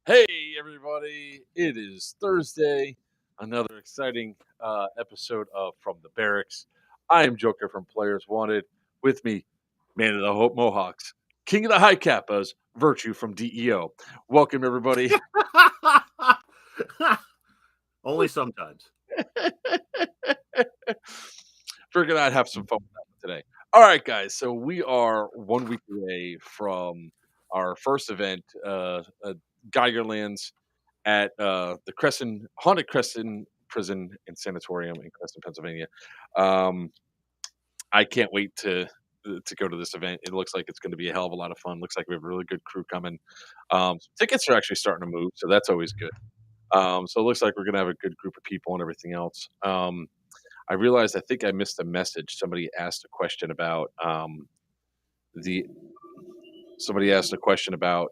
Hey, everybody. It is Thursday. Another exciting episode of From the Barracks. I am Joker from Players Wanted. With me, Man of the Hope Mohawks, King of the High Kappas, Virchew from DEO. Welcome, everybody. Only sometimes. Figured I'd have some fun with that one today. All right, guys. So we are 1 week away from our first event, Geigerlands at the Haunted Crescent Prison and Sanatorium in Crescent, Pennsylvania. I can't wait to go to this event. It looks like it's going to be a hell of a lot of fun. Looks like we have a really good crew coming. Tickets are actually starting to move, so that's always good. So it looks like we're going to have a good group of people and everything else. I realized I think I missed a message. Somebody asked a question about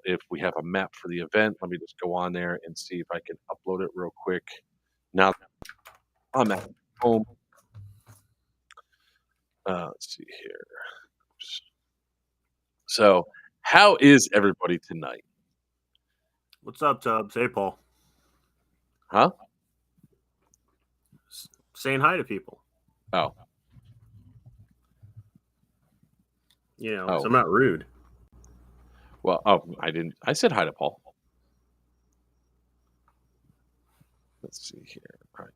if we have a map for the event. Let me just go on there and see if I can upload it real quick. Now I'm at home. Let's see here. So, how is everybody tonight? What's up, Tubbs? Hey, Paul. Huh? Saying hi to people. Oh. You know, I'm not rude. Well, I didn't. I said hi to Paul. Let's see here. All right.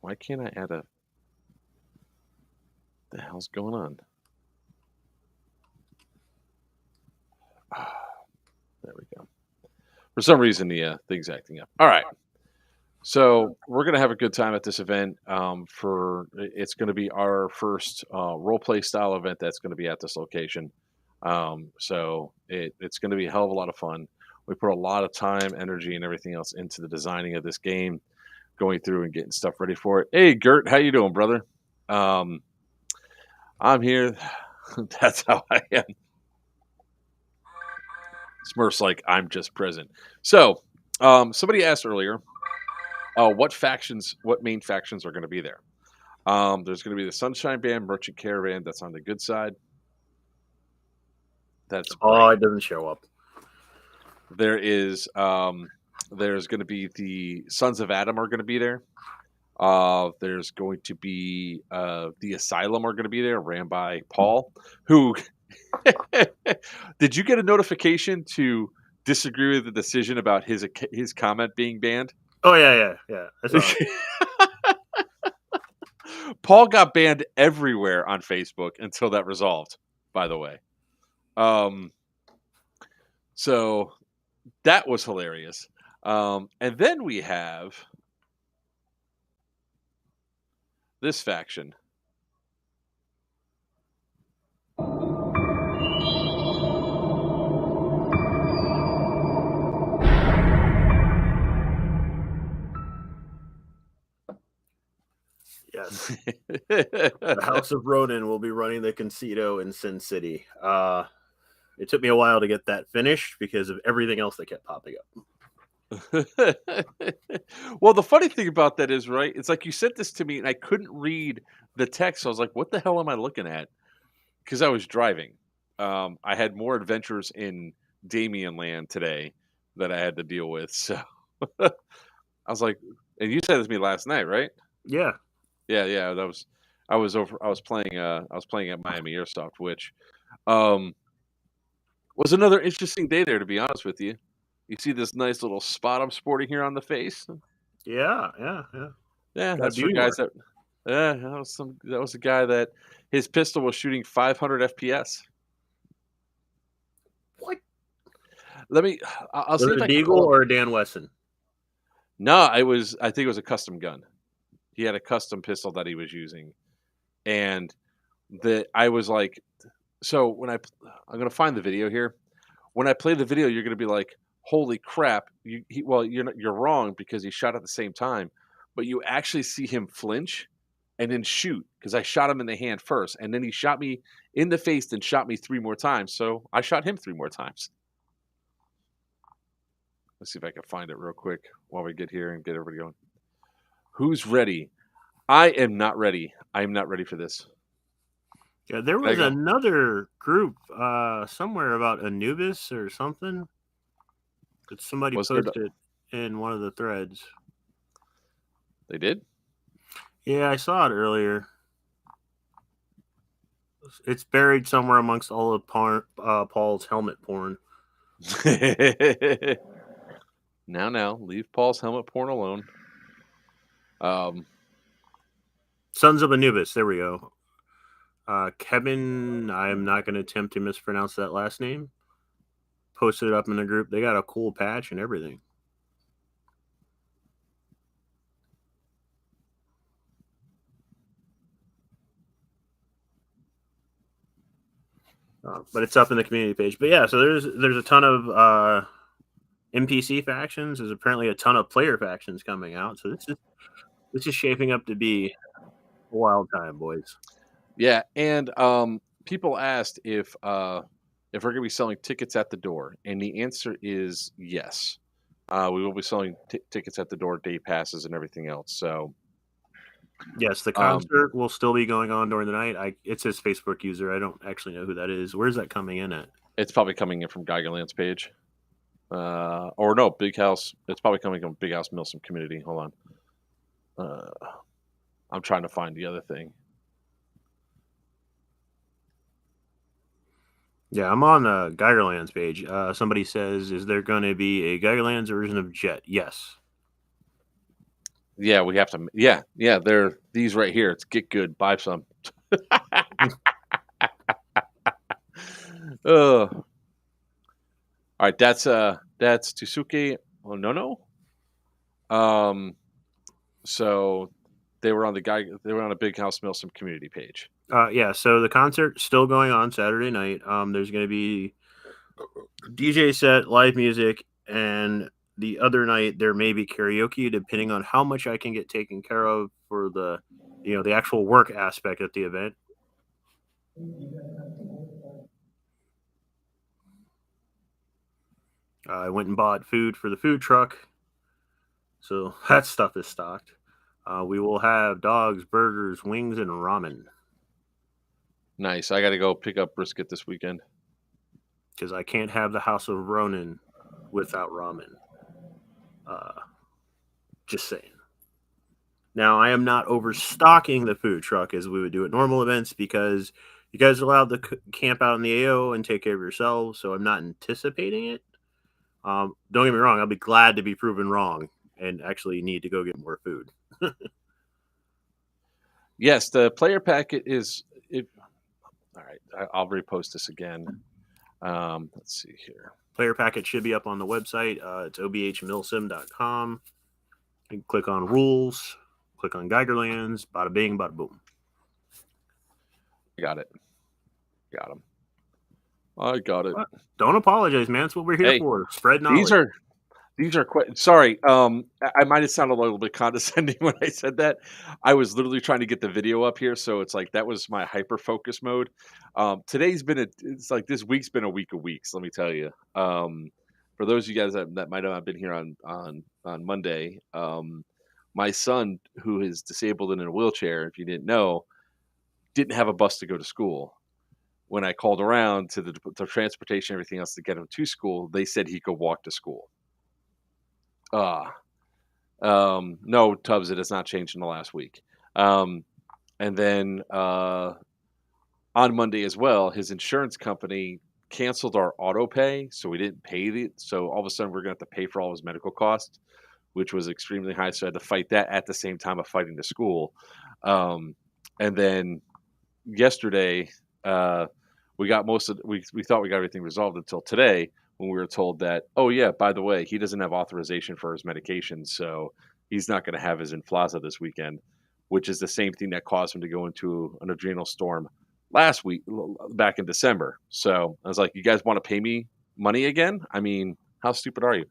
Why can't I add a... The hell's going on? There we go. For some reason, the thing's acting up. All right. So we're going to have a good time at this event. It's going to be our first role play style event that's going to be at this location. So it's going to be a hell of a lot of fun. We put a lot of time, energy, and everything else into the designing of this game, going through and getting stuff ready for it. Hey, Gert, how you doing, brother? I'm here. That's how I am. Smurf's like, I'm just present. So somebody asked earlier, what main factions are going to be there? There's going to be the Sunshine Band, Merchant Caravan. That's on the good side. That's it doesn't show up. There is there's going to be the Sons of Adam are going to be there. There's going to be the Asylum are going to be there, ran by Paul, who did you get a notification to disagree with the decision about his comment being banned? Oh yeah. Paul got banned everywhere on Facebook until that resolved, by the way. So that was hilarious. And then we have this faction. Yes. The House of Ronin will be running the Concito in Sin City. It took me a while to get that finished because of everything else that kept popping up. Well, the funny thing about that is, right, it's like you sent this to me and I couldn't read the text. So I was like, what the hell am I looking at? Because I was driving. I had more adventures in Damien Land today that I had to deal with. So I was like, and you said this to me last night, right? Yeah. Yeah. I was playing at Miami Airsoft, which was another interesting day there, to be honest with you. You see this nice little spot I'm sporting here on the face? Yeah. Yeah, that's for guys that. Yeah, that was a guy that his pistol was shooting 500 FPS. What? I'll see if I can. Deagle or a Dan Wesson? No, I think it was a custom gun. He had a custom pistol that he was using, and I was like, so I'm gonna find the video here. When I play the video, you're gonna be like, holy crap! You're wrong because he shot at the same time, but you actually see him flinch and then shoot because I shot him in the hand first, and then he shot me in the face and shot me 3 more times. So I shot him 3 more times. Let's see if I can find it real quick while we get here and get everybody going. Who's ready? I am not ready. I am not ready for this. Yeah, there was another group somewhere about Anubis or something. But somebody Was there? posted in one of the threads. They did. Yeah, I saw it earlier. It's buried somewhere amongst all of Paul's helmet porn. Now, leave Paul's helmet porn alone. Sons of Anubis. There we go. Kevin, I'm not going to attempt to mispronounce that last name. Posted it up in the group. They got a cool patch and everything. But it's up in the community page. But yeah, so there's a ton of NPC factions. There's apparently a ton of player factions coming out. So this is shaping up to be a wild time, boys. Yeah, and people asked if we're going to be selling tickets at the door, and the answer is yes. We will be selling tickets at the door, day passes, and everything else. So yes, the concert will still be going on during the night. It says Facebook user. I don't actually know who that is. Where's that coming in at? It's probably coming in from Geigerlands page. Or no, Big House. It's probably coming from Big House Milsom community. Hold on. I'm trying to find the other thing. Yeah, I'm on the Geigerlands page. Somebody says, is there going to be a Geigerlands version of Jet? Yes. Yeah, we have to. Yeah. They're these right here. It's get good, buy some. All right, that's Tsuke Onono. So they were on a Big House Milsom community page. Yeah, so the concert's still going on Saturday night. There's going to be DJ set, live music, and the other night there may be karaoke, depending on how much I can get taken care of for the actual work aspect at the event. I went and bought food for the food truck, so that stuff is stocked. We will have dogs, burgers, wings, and ramen. Nice. I got to go pick up brisket this weekend. Because I can't have the House of Ronin without ramen. Just saying. Now, I am not overstocking the food truck as we would do at normal events because you guys are allowed to camp out in the AO and take care of yourselves, so I'm not anticipating it. Don't get me wrong, I'll be glad to be proven wrong and actually need to go get more food. Yes, the player packet is it. All right, I'll repost this again. Let's see here. Player packet should be up on the website. It's obhmilsim.com. You can click on rules, click on Geigerlands, bada bing, bada boom. Got it. Got him. I got it. Don't apologize, man. That's what we're here for. Spread knowledge. These are quite. Sorry, I might have sounded a little bit condescending when I said that. I was literally trying to get the video up here, so it's like that was my hyper focus mode. Today's been it's like this week's been a week of weeks. Let me tell you. For those of you guys that might not have been here on Monday, my son, who is disabled and in a wheelchair, if you didn't know, didn't have a bus to go to school. When I called around to the transportation, everything else to get him to school, they said he could walk to school. No, Tubbs, it has not changed in the last week. And then on Monday as well, his insurance company canceled our auto pay, so we didn't pay so all of a sudden we're gonna have to pay for all his medical costs, which was extremely high. So I had to fight that at the same time of fighting the school. And then yesterday, we got we thought we got everything resolved until today, when we were told that, oh yeah, by the way, he doesn't have authorization for his medications, so he's not going to have his Influenza this weekend, which is the same thing that caused him to go into an adrenal storm last week, back in December. So I was like, you guys want to pay me money again? I mean, how stupid are you?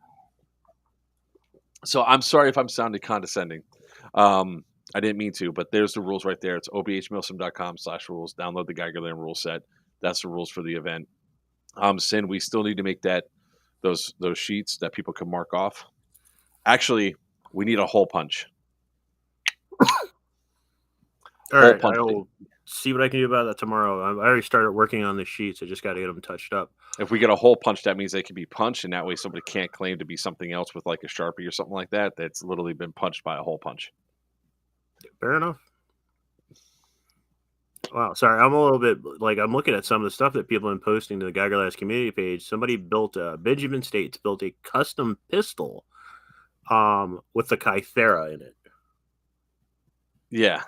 So I'm sorry if I'm sounding condescending. I didn't mean to, but there's the rules right there. It's obhmilsom.com/rules. Download the Geigerland rule set. That's the rules for the event. Sin, we still need to make those sheets that people can mark off. Actually, we need a hole punch. All right, I will see what I can do about that tomorrow. I already started working on the sheets. I just got to get them touched up. If we get a hole punch, that means they can be punched, and that way somebody can't claim to be something else with like a Sharpie or something like that. That's literally been punched by a hole punch. Fair enough. Wow, sorry, I'm a little bit like I'm looking at some of the stuff that people have been posting to the Geigerlands community page. Somebody built Benjamin States built a custom pistol with the Kythera in it. Yeah.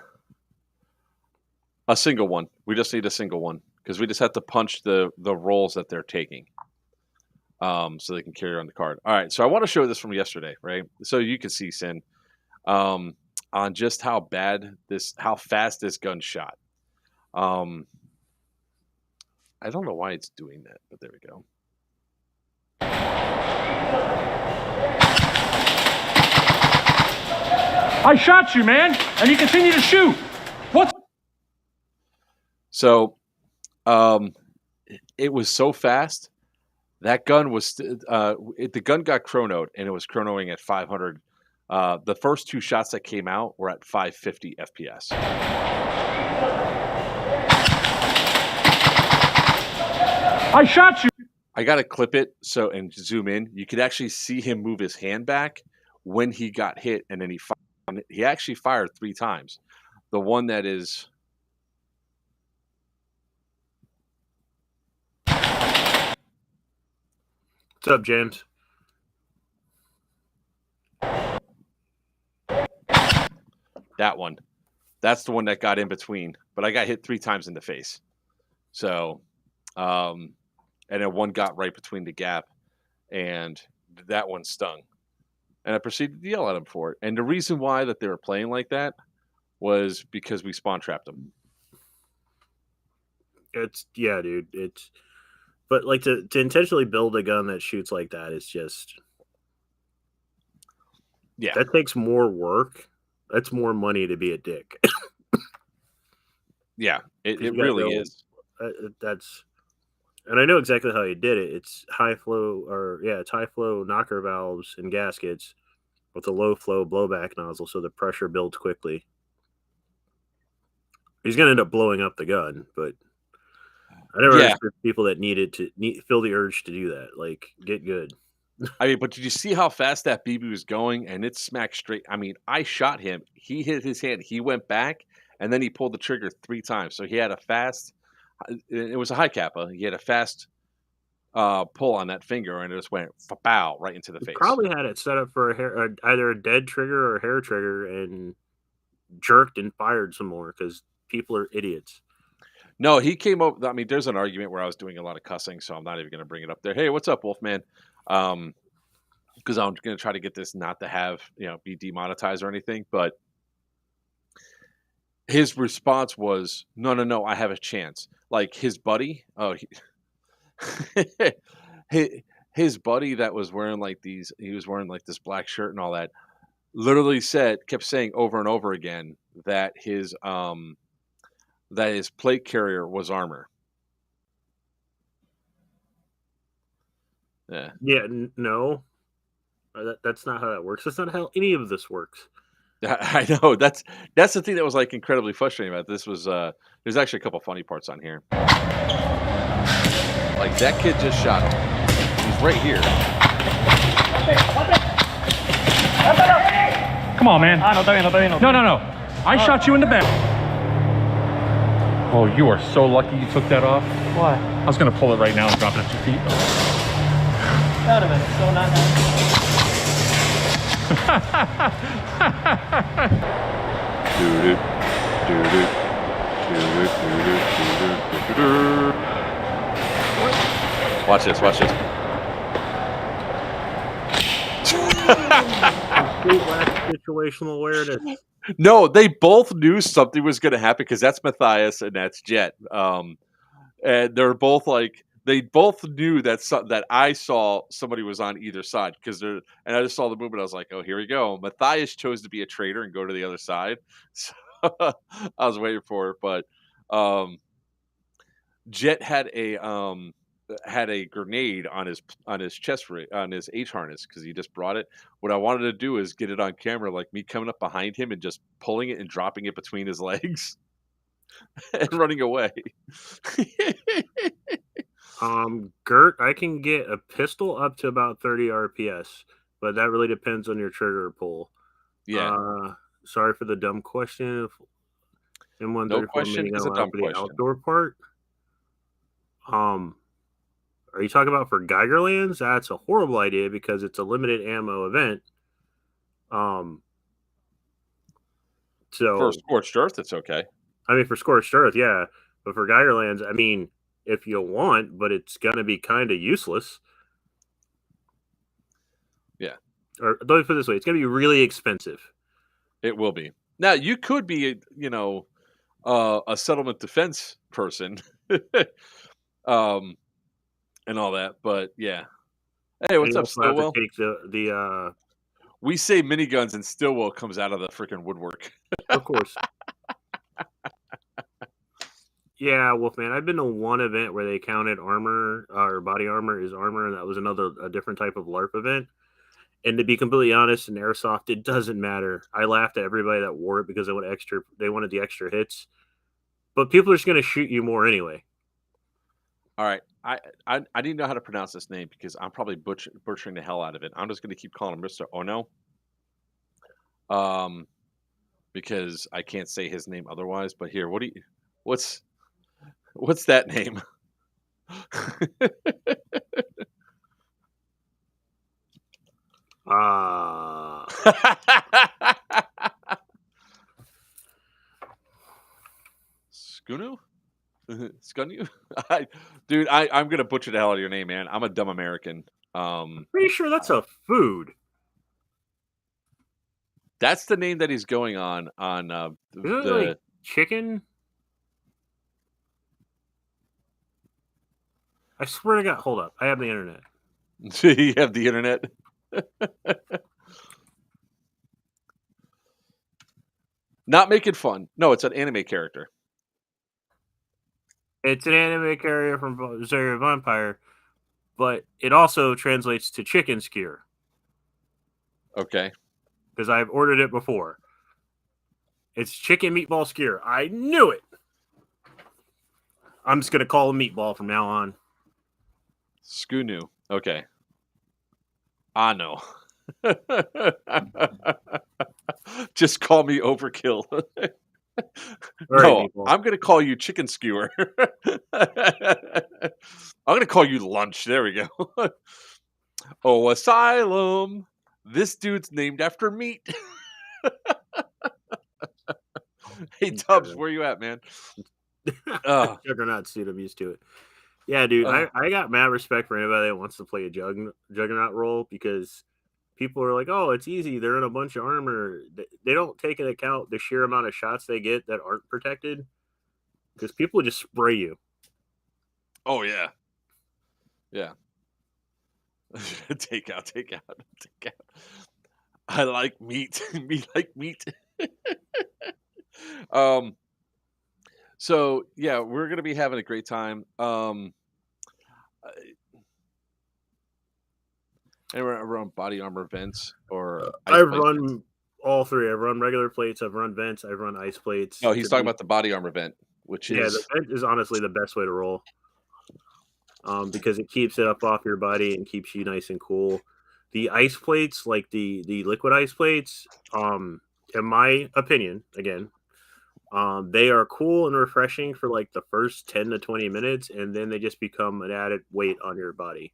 A single one. We just need a single one because we just have to punch the rolls that they're taking, so they can carry on the card. All right. So I want to show this from yesterday, right? So you can see Sin, on just how fast this gun shot. I don't know why it's doing that, but there we go. I shot you, man, and you continue to shoot. What? So, it was so fast. That gun was the gun got chronoed, and it was chronoing at 500. The first two shots that came out were at 550 FPS. I shot you. I gotta clip it and zoom in. You could actually see him move his hand back when he got hit, and then he actually fired 3 times. The one that is. What's up, James? That one. That's the one that got in between. But I got hit 3 times in the face. So, and then one got right between the gap, and that one stung. And I proceeded to yell at him for it. And the reason why that they were playing like that was because we spawn trapped them. Dude. But like to intentionally build a gun that shoots like that is just that takes more work. That's more money to be a dick. Yeah, it really is. And I know exactly how you did it. It's high flow knocker valves and gaskets with a low flow blowback nozzle, so the pressure builds quickly. He's going to end up blowing up the gun, but I never understood people that feel the urge to do that. Like, get good. I mean, but did you see how fast that BB was going? And it smacked straight. I mean, I shot him. He hit his hand. He went back, and then he pulled the trigger 3 times. So he had a fast. It was a high kappa. He had a fast pull on that finger, and it just went bow right into the face. Probably had it set up for either a dead trigger or a hair trigger, and jerked and fired some more because people are idiots. No, he came up. I mean, there's an argument where I was doing a lot of cussing, so I'm not even going to bring it up there. Hey, what's up, Wolfman? Because I'm going to try to get this not to have be demonetized or anything. But his response was, "No, I have a chance." Like his buddy. His buddy that was wearing he was wearing like this black shirt and all that. Literally kept saying over and over again that his plate carrier was armor. Yeah. Yeah. No. That's not how that works. That's not how any of this works. I know. That's the thing that was like incredibly frustrating about this was there's actually a couple funny parts on here. Like that kid just shot him. He's right here. Come on, man. No. I shot you in the back. Oh, you are so lucky you took that off. Why? I was going to pull it right now and drop it at your feet. That would have been so not nice. Watch this. Situational awareness. No, they both knew something was going to happen because that's Matthias and that's Jet. And they're both like, they both knew that I saw somebody was on either side and I just saw the movement. I was like, oh, here we go. Matthias chose to be a traitor and go to the other side. So I was waiting for it, but Jet had a grenade on his chest on his H harness because he just brought it. What I wanted to do is get it on camera, like me coming up behind him and just pulling it and dropping it between his legs. and running away. Gert, I can get a pistol up to about 30 RPS, but that really depends on your trigger pull. Yeah. Sorry for the dumb question. No M134 question is a minigun dumb for the question. outdoor part. Are you talking about for Geigerlands? That's a horrible idea because it's a limited ammo event. For So Scorched Earth, it's okay. I mean, for Scorched Earth, yeah, but for Geigerlands, I mean, if you want, but it's gonna be kind of useless. Yeah. Or let me put it this way: it's gonna be really expensive. It will be. Now, you could be, a settlement defense person, um, and all that. But yeah. Hey, And what's you up, also have to Stillwell? take the We say miniguns, and Stillwell comes out of the freaking woodwork. of course. Yeah, Wolfman. I've been to one event where they counted armor or body armor is armor, and that was a different type of LARP event. And to be completely honest, in airsoft, it doesn't matter. I laughed at everybody that wore it because they wanted the extra hits. But people are just going to shoot you more anyway. All right, I didn't know how to pronounce this name because I'm probably butchering the hell out of it. I'm just going to keep calling him Mr. Ono, because I can't say his name otherwise. But here, what's that name? Skunu? Skunu? Dude, I'm gonna butcher the hell out of your name, man. I'm a dumb American. Pretty sure that's a food. That's the name that he's going on Isn't it like chicken? I swear to God. Hold up. I have the internet. You have the internet. Not making fun. No, it's an anime character. It's an anime carrier from Zarya Vampire, but it also translates to chicken skewer. Okay. Because I've ordered it before. It's chicken meatball skewer. I knew it. I'm just going to call it meatball from now on. Skunu. Okay. I know. Just call me overkill. No, I'm going to call you chicken skewer. I'm going to call you lunch. There we go. Oh, asylum. This dude's named after meat. Hey, Tubbs, where you at, man? Juggernaut suit. I'm used to it. Yeah, dude. I got mad respect for anybody that wants to play a Juggernaut role because people are like, oh, it's easy. They're in a bunch of armor. They don't take into account the sheer amount of shots they get that aren't protected because people just spray you. Oh, yeah. Yeah. Take out. I like meat. Me like meat. So yeah, we're gonna be having a great time. And we're run body armor events or I've run all three. I've run regular plates. I've run vents. I've run ice plates. No, he's talking about the body armor vent, which is the vent is honestly the best way to roll. Because it keeps it up off your body and keeps you nice and cool. The ice plates, like the liquid ice plates, in my opinion, again, they are cool and refreshing for like the first 10 to 20 minutes, and then they just become an added weight on your body.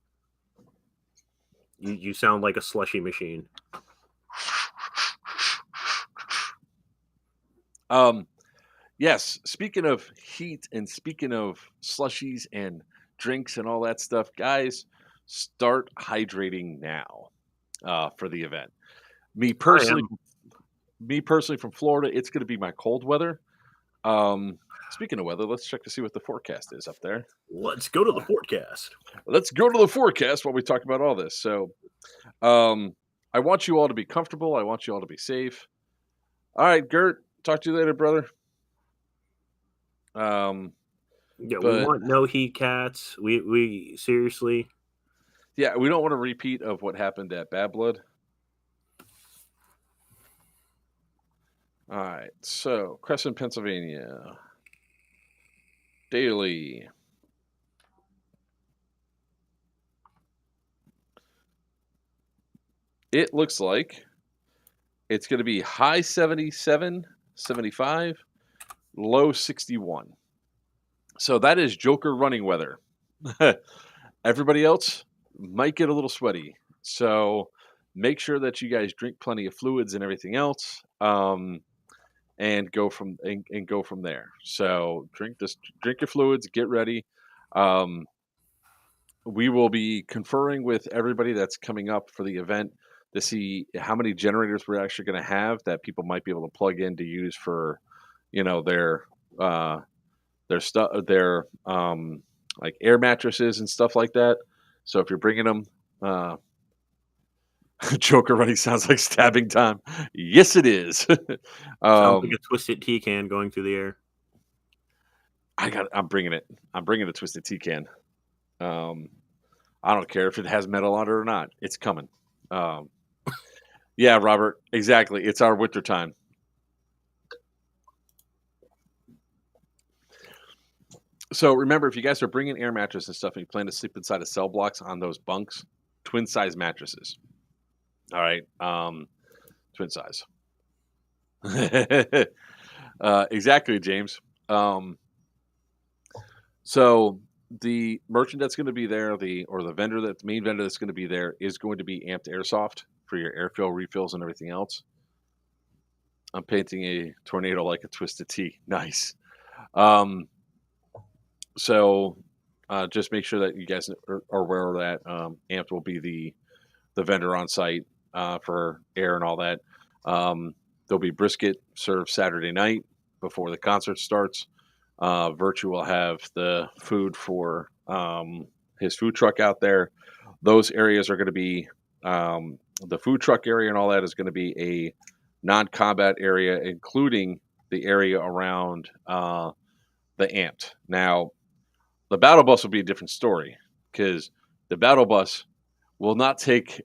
You sound like a slushy machine. Yes, speaking of heat and speaking of slushies and drinks and all that stuff, guys, start hydrating now for the event. Me personally from Florida, it's going to be my cold weather. Speaking of weather, let's check to see what the forecast is up there. Let's go to the forecast. Let's go to the forecast while we talk about all this. So, I want you all to be comfortable. I want you all to be safe. All right, Gert, talk to you later, brother. Yeah, we want no heat cats. We seriously. Yeah, we don't want a repeat of what happened at Bad Blood. All right, so Crescent, Pennsylvania. daily. It looks like it's going to be high 77, 75, low 61. So that is Joker running weather. Everybody else might get a little sweaty. So make sure that you guys drink plenty of fluids and everything else. And go from there. So drink your fluids, get ready. We will be conferring with everybody that's coming up for the event to see how many generators we're actually going to have that people might be able to plug in to use for, their stuff, their like air mattresses and stuff like that. So if you're bringing them, Joker running sounds like stabbing time. Yes, it is. Sounds like a twisted tea can going through the air. I'm bringing it. I'm bringing a twisted tea can. I don't care if it has metal on it or not. It's coming. Yeah, Robert. Exactly. It's our winter time. So remember, if you guys are bringing air mattress and stuff and you plan to sleep inside of cell blocks on those bunks, twin size mattresses. All right. Twin size. Exactly, James. So the merchant that's going to be there, the main vendor that's going to be there is going to be Amped Airsoft for your airfill refills and everything else. I'm painting a tornado like a twisted T. Nice. So just make sure that you guys are aware of that. Amped will be the vendor on site for air and all that. There'll be brisket served Saturday night before the concert starts. Virchew will have the food for his food truck out there. Those areas are going to be the food truck area and all that is going to be a non-combat area, including the area around the Amped. Now, the battle bus will be a different story because the battle bus will not take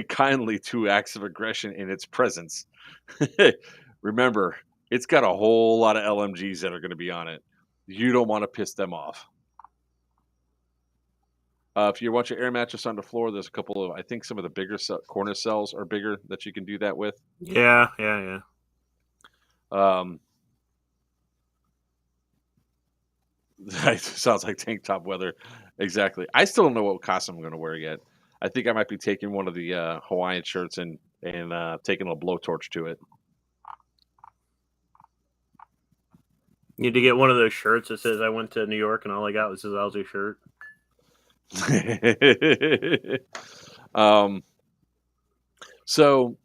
kindly to acts of aggression in its presence. Remember, it's got a whole lot of LMGs that are going to be on it. You don't want to piss them off. If you want your air mattress on the floor, there's a couple of, I think some of the bigger corner cells are bigger that you can do that with. Yeah. Sounds like tank top weather. Exactly. I still don't know what costume I'm going to wear yet. I think I might be taking one of the Hawaiian shirts and taking a blowtorch to it. You need to get one of those shirts that says I went to New York and all I got was this lousy shirt. So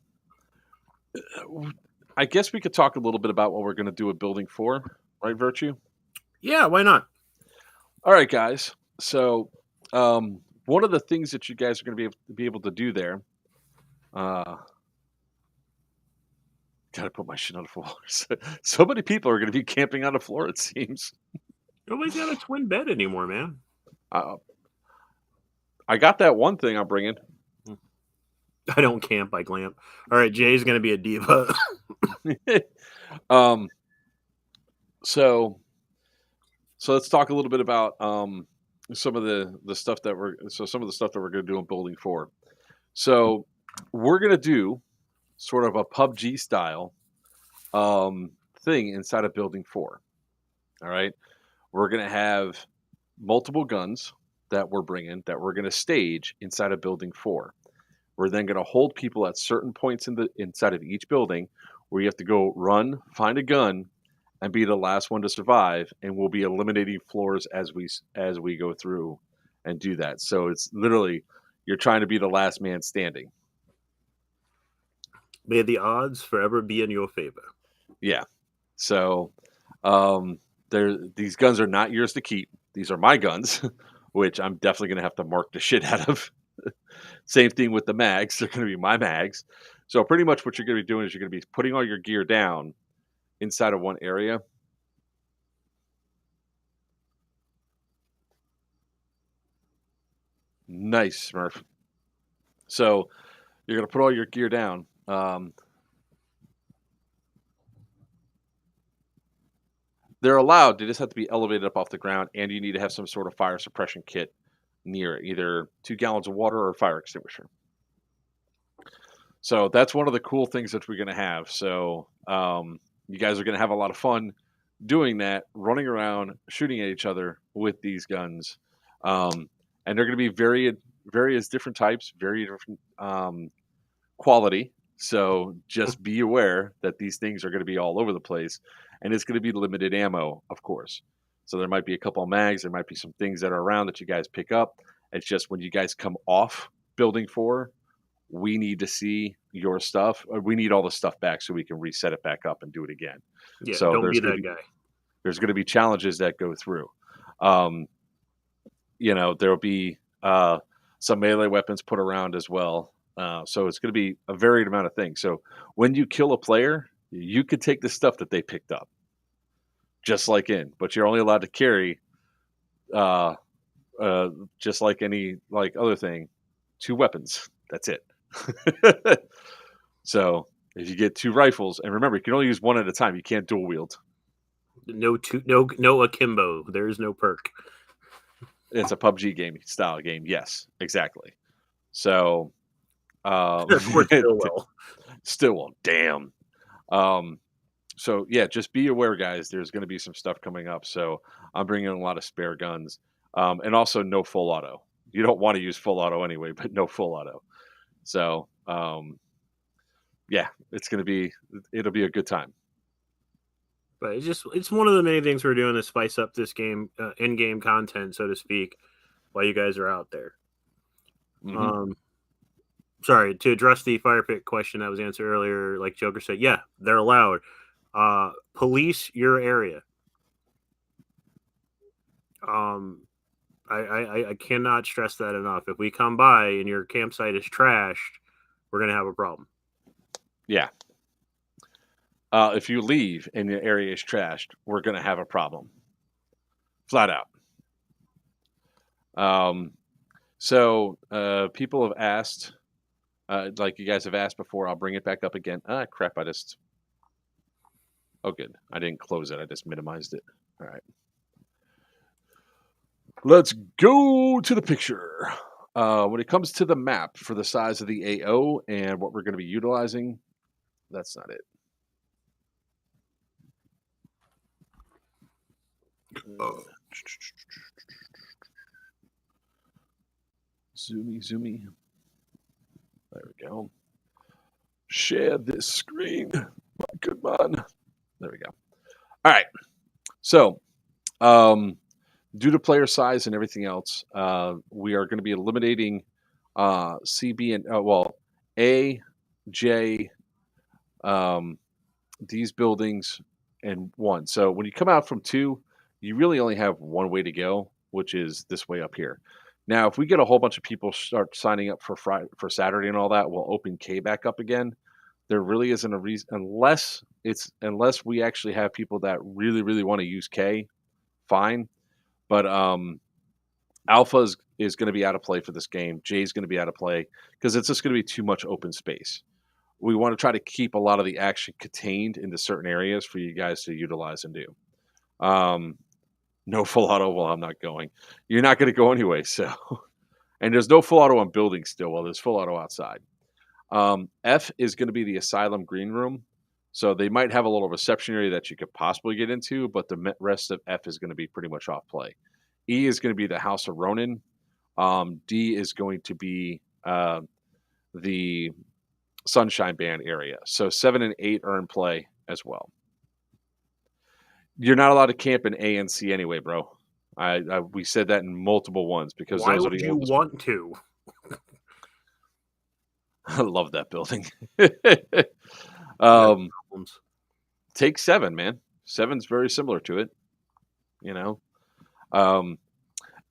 I guess we could talk a little bit about what we're going to do with Building 4, right, Virchew? Yeah, why not? All right, guys. So one of the things that you guys are going to be able to do there, got to put my shit on the floor. So many people are going to be camping on the floor, it seems. Nobody's got a twin bed anymore, man. I got that one thing I'm bringing. I don't camp, I glamp. All right, Jay's going to be a diva. So let's talk a little bit about some of the stuff that we're going to do in Building 4. So we're going to do sort of a PUBG style thing inside of Building 4. All right, we're going to have multiple guns that we're bringing that we're going to stage inside of Building 4. We're then going to hold people at certain points inside of each building where you have to go run, find a gun, and be the last one to survive. And we'll be eliminating floors as we go through and do that. So it's literally you're trying to be the last man standing. May the odds forever be in your favor. Yeah. So these guns are not yours to keep. These are my guns, which I'm definitely going to have to mark the shit out of. Same thing with the mags. They're going to be my mags. So pretty much what you're going to be doing is you're going to be putting all your gear down inside of one area. Nice, Smurf. So you're going to put all your gear down. They're allowed. They just have to be elevated up off the ground, and you need to have some sort of fire suppression kit near it, either 2 gallons of water or a fire extinguisher. So that's one of the cool things that we're going to have. So you guys are going to have a lot of fun doing that, running around, shooting at each other with these guns. And they're going to be various different types, very different quality. So just be aware that these things are going to be all over the place, and it's going to be limited ammo, of course. So there might be a couple of mags, there might be some things that are around that you guys pick up. It's just when you guys come off building 4, we need to see your stuff. Or we need all the stuff back so we can reset it back up and do it again. Yeah, So don't be that guy. There's going to be challenges that go through. There'll be some melee weapons put around as well. So it's going to be a varied amount of things. So when you kill a player, you could take the stuff that they picked up, just like but you're only allowed to carry, just like any other thing, 2 weapons. That's it. So if you get 2 rifles, and remember, you can only use one at a time. You can't dual wield. No akimbo. There is no perk. It's a PUBG style game. Yes, exactly. So, still won't. Damn. So yeah, just be aware, guys. There's going to be some stuff coming up. So I'm bringing a lot of spare guns, and also no full auto. You don't want to use full auto anyway, but no full auto. So yeah, it'll be a good time. But it's one of the many things we're doing to spice up this game, in-game content, so to speak, while you guys are out there. Mm-hmm. Sorry, to address the fire pit question that was answered earlier, like Joker said, yeah, they're allowed. Police your area. I cannot stress that enough. If we come by and your campsite is trashed, we're going to have a problem. Yeah. If you leave and the area is trashed, we're going to have a problem. Flat out. So people have asked, like you guys have asked before, I'll bring it back up again. Crap, oh, good. I didn't close it. I just minimized it. All right. Let's go to the picture. When it comes to the map for the size of the AO and what we're going to be utilizing, that's not it. Zoomy. There we go. Share this screen. My good man. There we go. All right. So, due to player size and everything else, we are going to be eliminating CB and A, J, these buildings, and 1. So when you come out from 2, you really only have one way to go, which is this way up here. Now, if we get a whole bunch of people start signing up for Saturday and all that, we'll open K back up again. There really isn't a reason unless we actually have people that really, really want to use K. Fine, but Alpha is going to be out of play for this game. J is going to be out of play because it's just going to be too much open space. We want to try to keep a lot of the action contained into certain areas for you guys to utilize and do. No full auto while I'm not going. You're not going to go anyway. So, and there's no full auto on buildings still. Well, there's full auto outside. F is going to be the Asylum Green Room. So they might have a little reception area that you could possibly get into, but the rest of F is going to be pretty much off play. E is going to be the House of Ronin. D is going to be the Sunshine Band area. So 7 and 8 are in play as well. You're not allowed to camp in A and C anyway, bro. We said that in multiple ones because why those would are the you oldest want to? I love that building. Problems. Take 7, man. 7's very similar to it.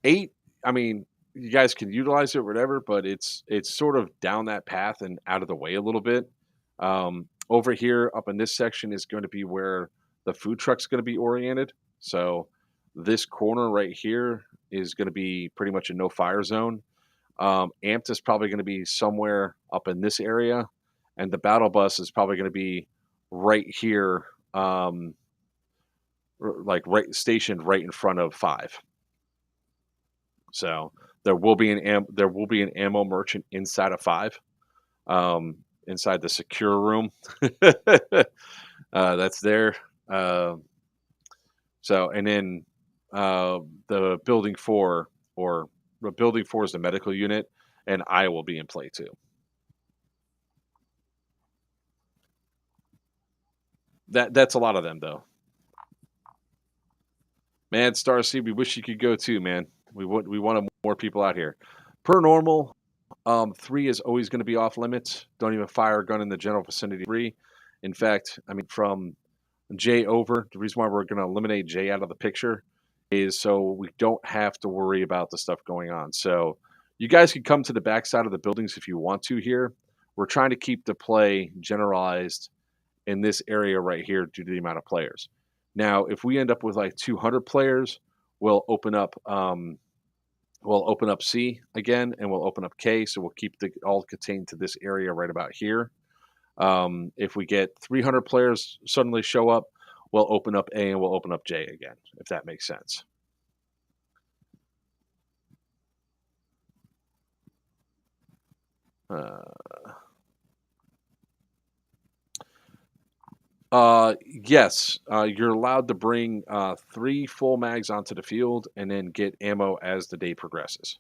8. I mean, you guys can utilize it, or whatever, but it's sort of down that path and out of the way a little bit. Over here, up in this section, is going to be where the food truck's going to be oriented. So this corner right here is going to be pretty much a no fire zone. Amped is probably going to be somewhere up in this area, and the battle bus is probably going to be right here, like stationed right in front of 5. So there will be an ammo merchant inside of 5, inside the secure room. That's there. Uh, so and then the building 4 or the building 4 is the medical unit, and I will be in play too. That's a lot of them though. Man, Star C, we wish you could go too, man. We wanted more people out here. Per normal, 3 is always going to be off limits. Don't even fire a gun in the general vicinity. 3. In fact, I mean, from J over, the reason why we're going to eliminate J out of the picture is so we don't have to worry about the stuff going on. So you guys can come to the backside of the buildings if you want to here. We're trying to keep the play generalized in this area right here due to the amount of players. Now, if we end up with like 200 players, we'll open up C again, and we'll open up K. So we'll keep all contained to this area right about here. If we get 300 players suddenly show up, we'll open up A and we'll open up J again, if that makes sense. Yes, you're allowed to bring 3 full mags onto the field and then get ammo as the day progresses.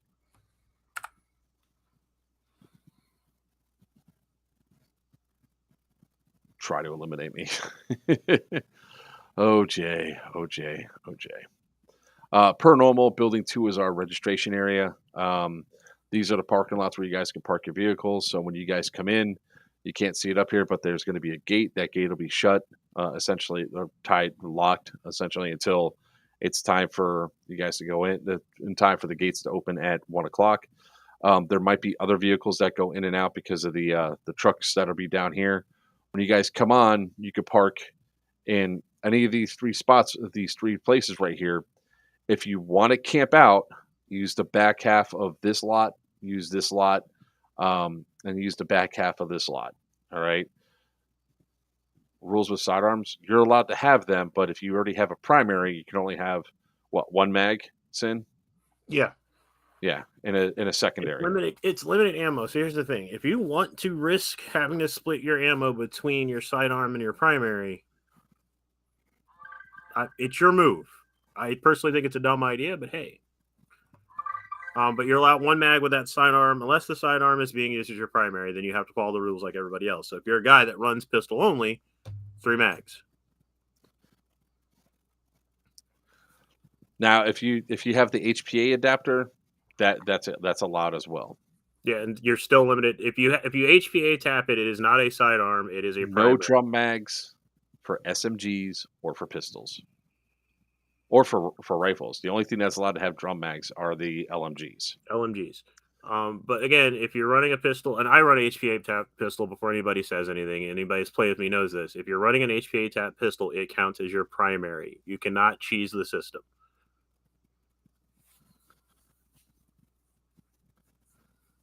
Try to eliminate me. OJ. Per normal, building 2 is our registration area. These are the parking lots where you guys can park your vehicles. So when you guys come in, you can't see it up here, but there's going to be a gate. That gate will be shut, essentially, or locked, essentially, until it's time for you guys to go in time for the gates to open at 1 o'clock. There might be other vehicles that go in and out because of the trucks that'll be down here. When you guys come on, you could park in any of these 3 spots, these 3 places right here. If you want to camp out, use the back half of this lot, use this lot, and use the back half of this lot. All right. Rules with sidearms, you're allowed to have them, but if you already have a primary, you can only have what, 1 mag, Sin? Yeah. Yeah, in a secondary. It's limited ammo. So here's the thing: if you want to risk having to split your ammo between your sidearm and your primary, it's your move. I personally think it's a dumb idea, but hey. But you're allowed 1 mag with that sidearm, unless the sidearm is being used as your primary. Then you have to follow the rules like everybody else. So if you're a guy that runs pistol only, 3 mags. Now, if you have the HPA adapter, that's allowed as well. Yeah, and you're still limited. If you HPA tap it, it is not a sidearm. It is a primary. No drum mags for SMGs or for pistols. Or for rifles. The only thing that's allowed to have drum mags are the LMGs. But again, if you're running a pistol, and I run an HPA tap pistol before anybody says anything, anybody who's played with me knows this. If you're running an HPA tap pistol, it counts as your primary. You cannot cheese the system.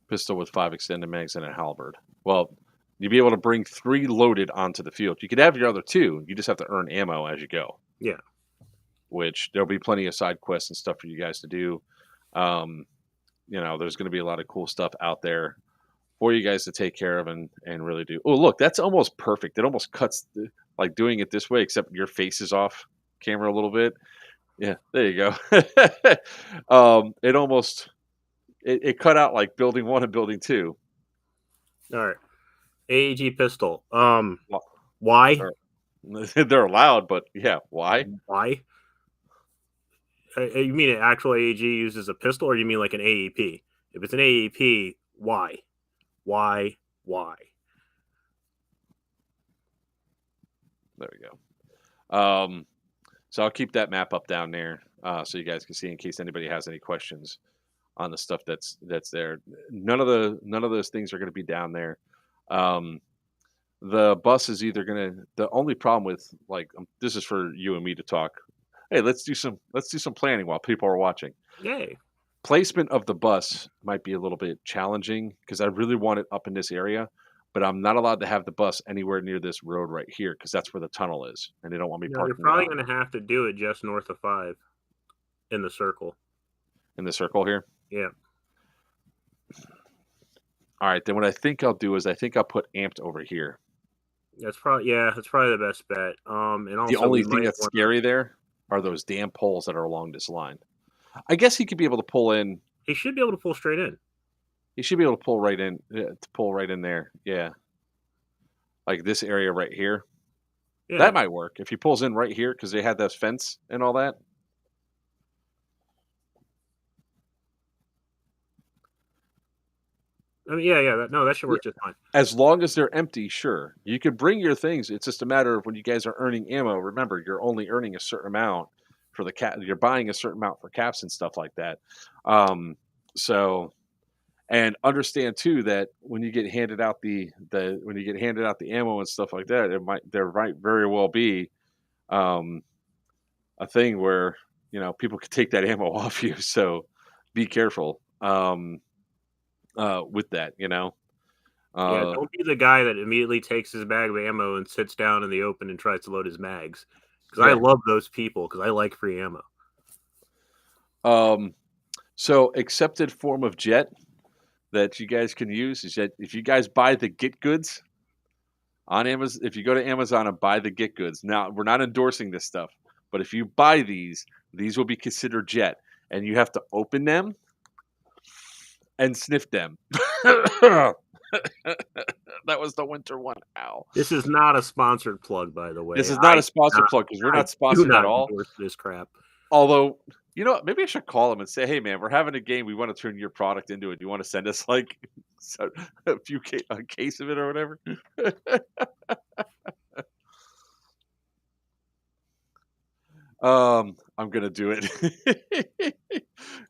Pistol with 5 extended mags and a halberd. Well, you'd be able to bring 3 loaded onto the field. You could have your other 2. You just have to earn ammo as you go. Yeah. Which there'll be plenty of side quests and stuff for you guys to do. There's going to be a lot of cool stuff out there for you guys to take care of and really do. Oh, look, that's almost perfect. It almost cuts like doing it this way, except your face is off camera a little bit. Yeah, there you go. It cut out like building 1 and building 2. All right. AEG pistol. Why? They're allowed, but yeah, why? Why? You mean an actual AEG used as a pistol, or you mean like an AEP? If it's an AEP, why? Why? There we go. So I'll keep that map up down there so you guys can see in case anybody has any questions on the stuff that's there. None of those things are going to be down there. The bus is either going to. The only problem with this is for you and me to talk. Hey, let's do some planning while people are watching. Yay. Placement of the bus might be a little bit challenging because I really want it up in this area, but I'm not allowed to have the bus anywhere near this road right here because that's where the tunnel is, and they don't want me You're parking probably it on going to have to do it just north of 5 in the circle. in the circle here. Yeah. All right, then what I think I'll do is I think I'll put amped over here. That's probably the best bet. And also The only we thing might that's wanna- scary there are those damn poles that are along this line. I guess he could be able to pull in. He should be able to pull straight in. He should be able to pull right in. To pull right in there. Yeah, like this area right here. Yeah. That might work if he pulls in right here because they had that fence and all that. I mean, yeah. That should work just fine. As long as they're empty, sure. You could bring your things. It's just a matter of when you guys are earning ammo. Remember, you're only earning a certain amount for the cap. You're buying a certain amount for caps and stuff like that. So, and understand too that when you get handed out the ammo and stuff like that, there might very well be a thing where people could take that ammo off you. So, be careful with that. Don't be the guy that immediately takes his bag of ammo and sits down in the open and tries to load his mags. Because I love those people because I like free ammo. So accepted form of jet that you guys can use is that if you guys buy the Get Goods on Amazon, if you go to Amazon and buy the Get Goods, now we're not endorsing this stuff, but if you buy these will be considered jet, and you have to open them and sniff them. That was the winter one. Ow. This is not a sponsored plug, by the way. This is not a sponsored plug because we're not sponsored at all. Endorse this crap. Although, maybe I should call them and say, "Hey, man, we're having a game. We want to turn your product into it. Do you want to send us like a case of it or whatever?" I'm gonna do it.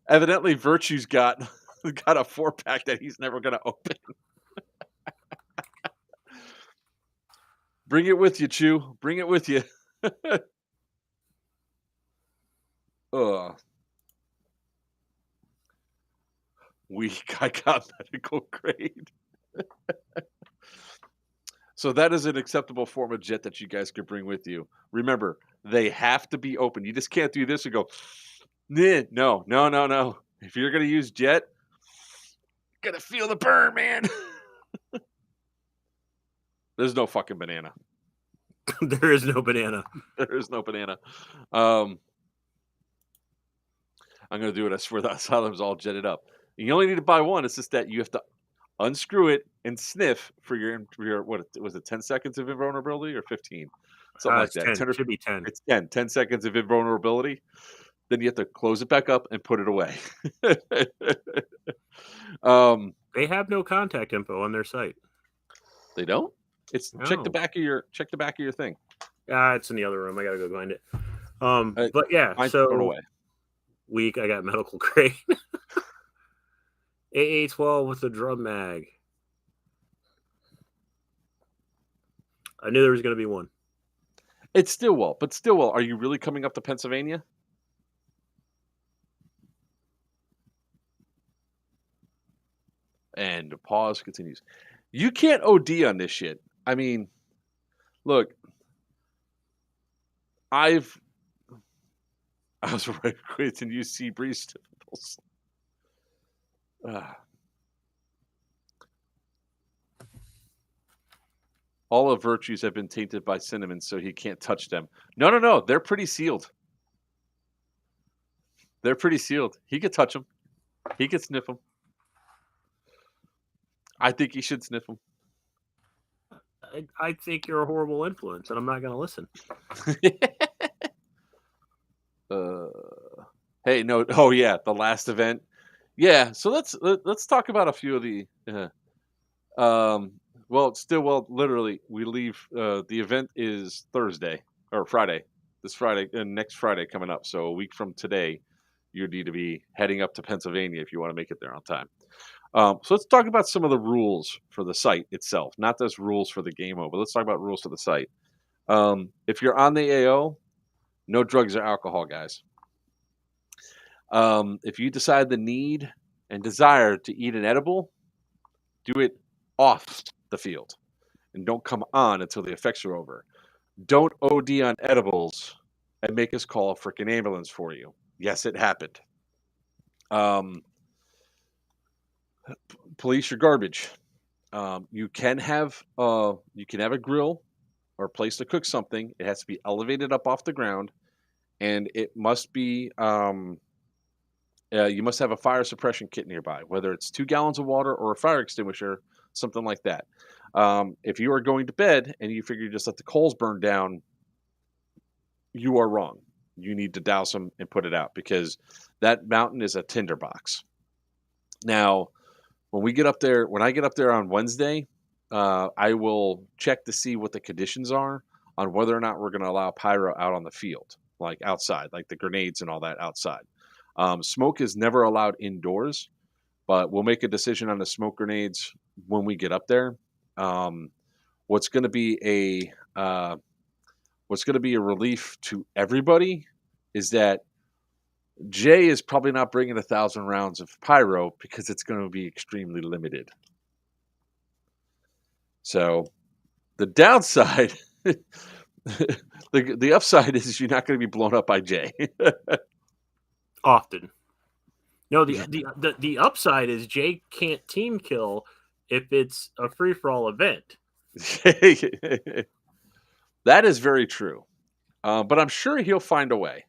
Evidently, Virchew's got a 4-pack that he's never gonna open. Bring it with you, Chew. Bring it with you. I got medical grade. So that is an acceptable form of jet that you guys could bring with you. Remember, they have to be open. You just can't do this and go, no. If you're going to use jet, you're going to feel the burn, man. There's no fucking banana. There is no banana. There is no banana. I'm going to do it. I swear the asylum's all jetted up. You only need to buy one. It's just that you have to unscrew it and sniff for your what was it, 10 seconds of invulnerability or 15? Something like that. 10 should be 10. It's 10 seconds of invulnerability. Then you have to close it back up and put it away. They have no contact info on their site. They don't? Check the back of your thing. It's in the other room. I gotta go find it. But yeah, Throw it away. I got medical grade. AA-12 with a drum mag. I knew there was going to be one. It's Stillwell, but Stillwell, are you really coming up to Pennsylvania? And the pause continues. You can't OD on this shit. I mean, look, I was right quick and you see breeze stifles. All of Virchews have been tainted by cinnamon, so he can't touch them. No. They're pretty sealed. He could touch them. He could sniff them. I think he should sniff them. I think you're a horrible influence, and I'm not going to listen. Hey, no. Oh yeah, the last event. Yeah, so let's talk about a few of the. Well, literally, we leave. The event is Thursday or Friday. This Friday and next Friday coming up. So a week from today, you need to be heading up to Pennsylvania if you want to make it there on time. So let's talk about some of the rules for the site itself, not just rules for the game mode, but let's talk about rules for the site. If you're on the AO, no drugs or alcohol, guys. If you decide the need and desire to eat an edible, do it off the field, and don't come on until the effects are over. Don't OD on edibles and make us call a freaking ambulance for you. Yes, it happened. Police your garbage. You can have a grill or a place to cook something. It has to be elevated up off the ground, and it must be you must have a fire suppression kit nearby, whether it's 2 gallons of water or a fire extinguisher, something like that. If you are going to bed and you figure you just let the coals burn down, you are wrong. You need to douse them and put it out, because that mountain is a tinderbox. Now, when I get up there on Wednesday, I will check to see what the conditions are on whether or not we're going to allow pyro out on the field, like outside, like the grenades and all that outside. Smoke is never allowed indoors, but we'll make a decision on the smoke grenades when we get up there. What's going to be a relief to everybody is that Jay is probably not bringing 1,000 rounds of pyro, because it's going to be extremely limited. So the downside, the upside is you're not going to be blown up by Jay. Often. No, the upside is Jay can't team kill if it's a free-for-all event. That is very true. But I'm sure he'll find a way.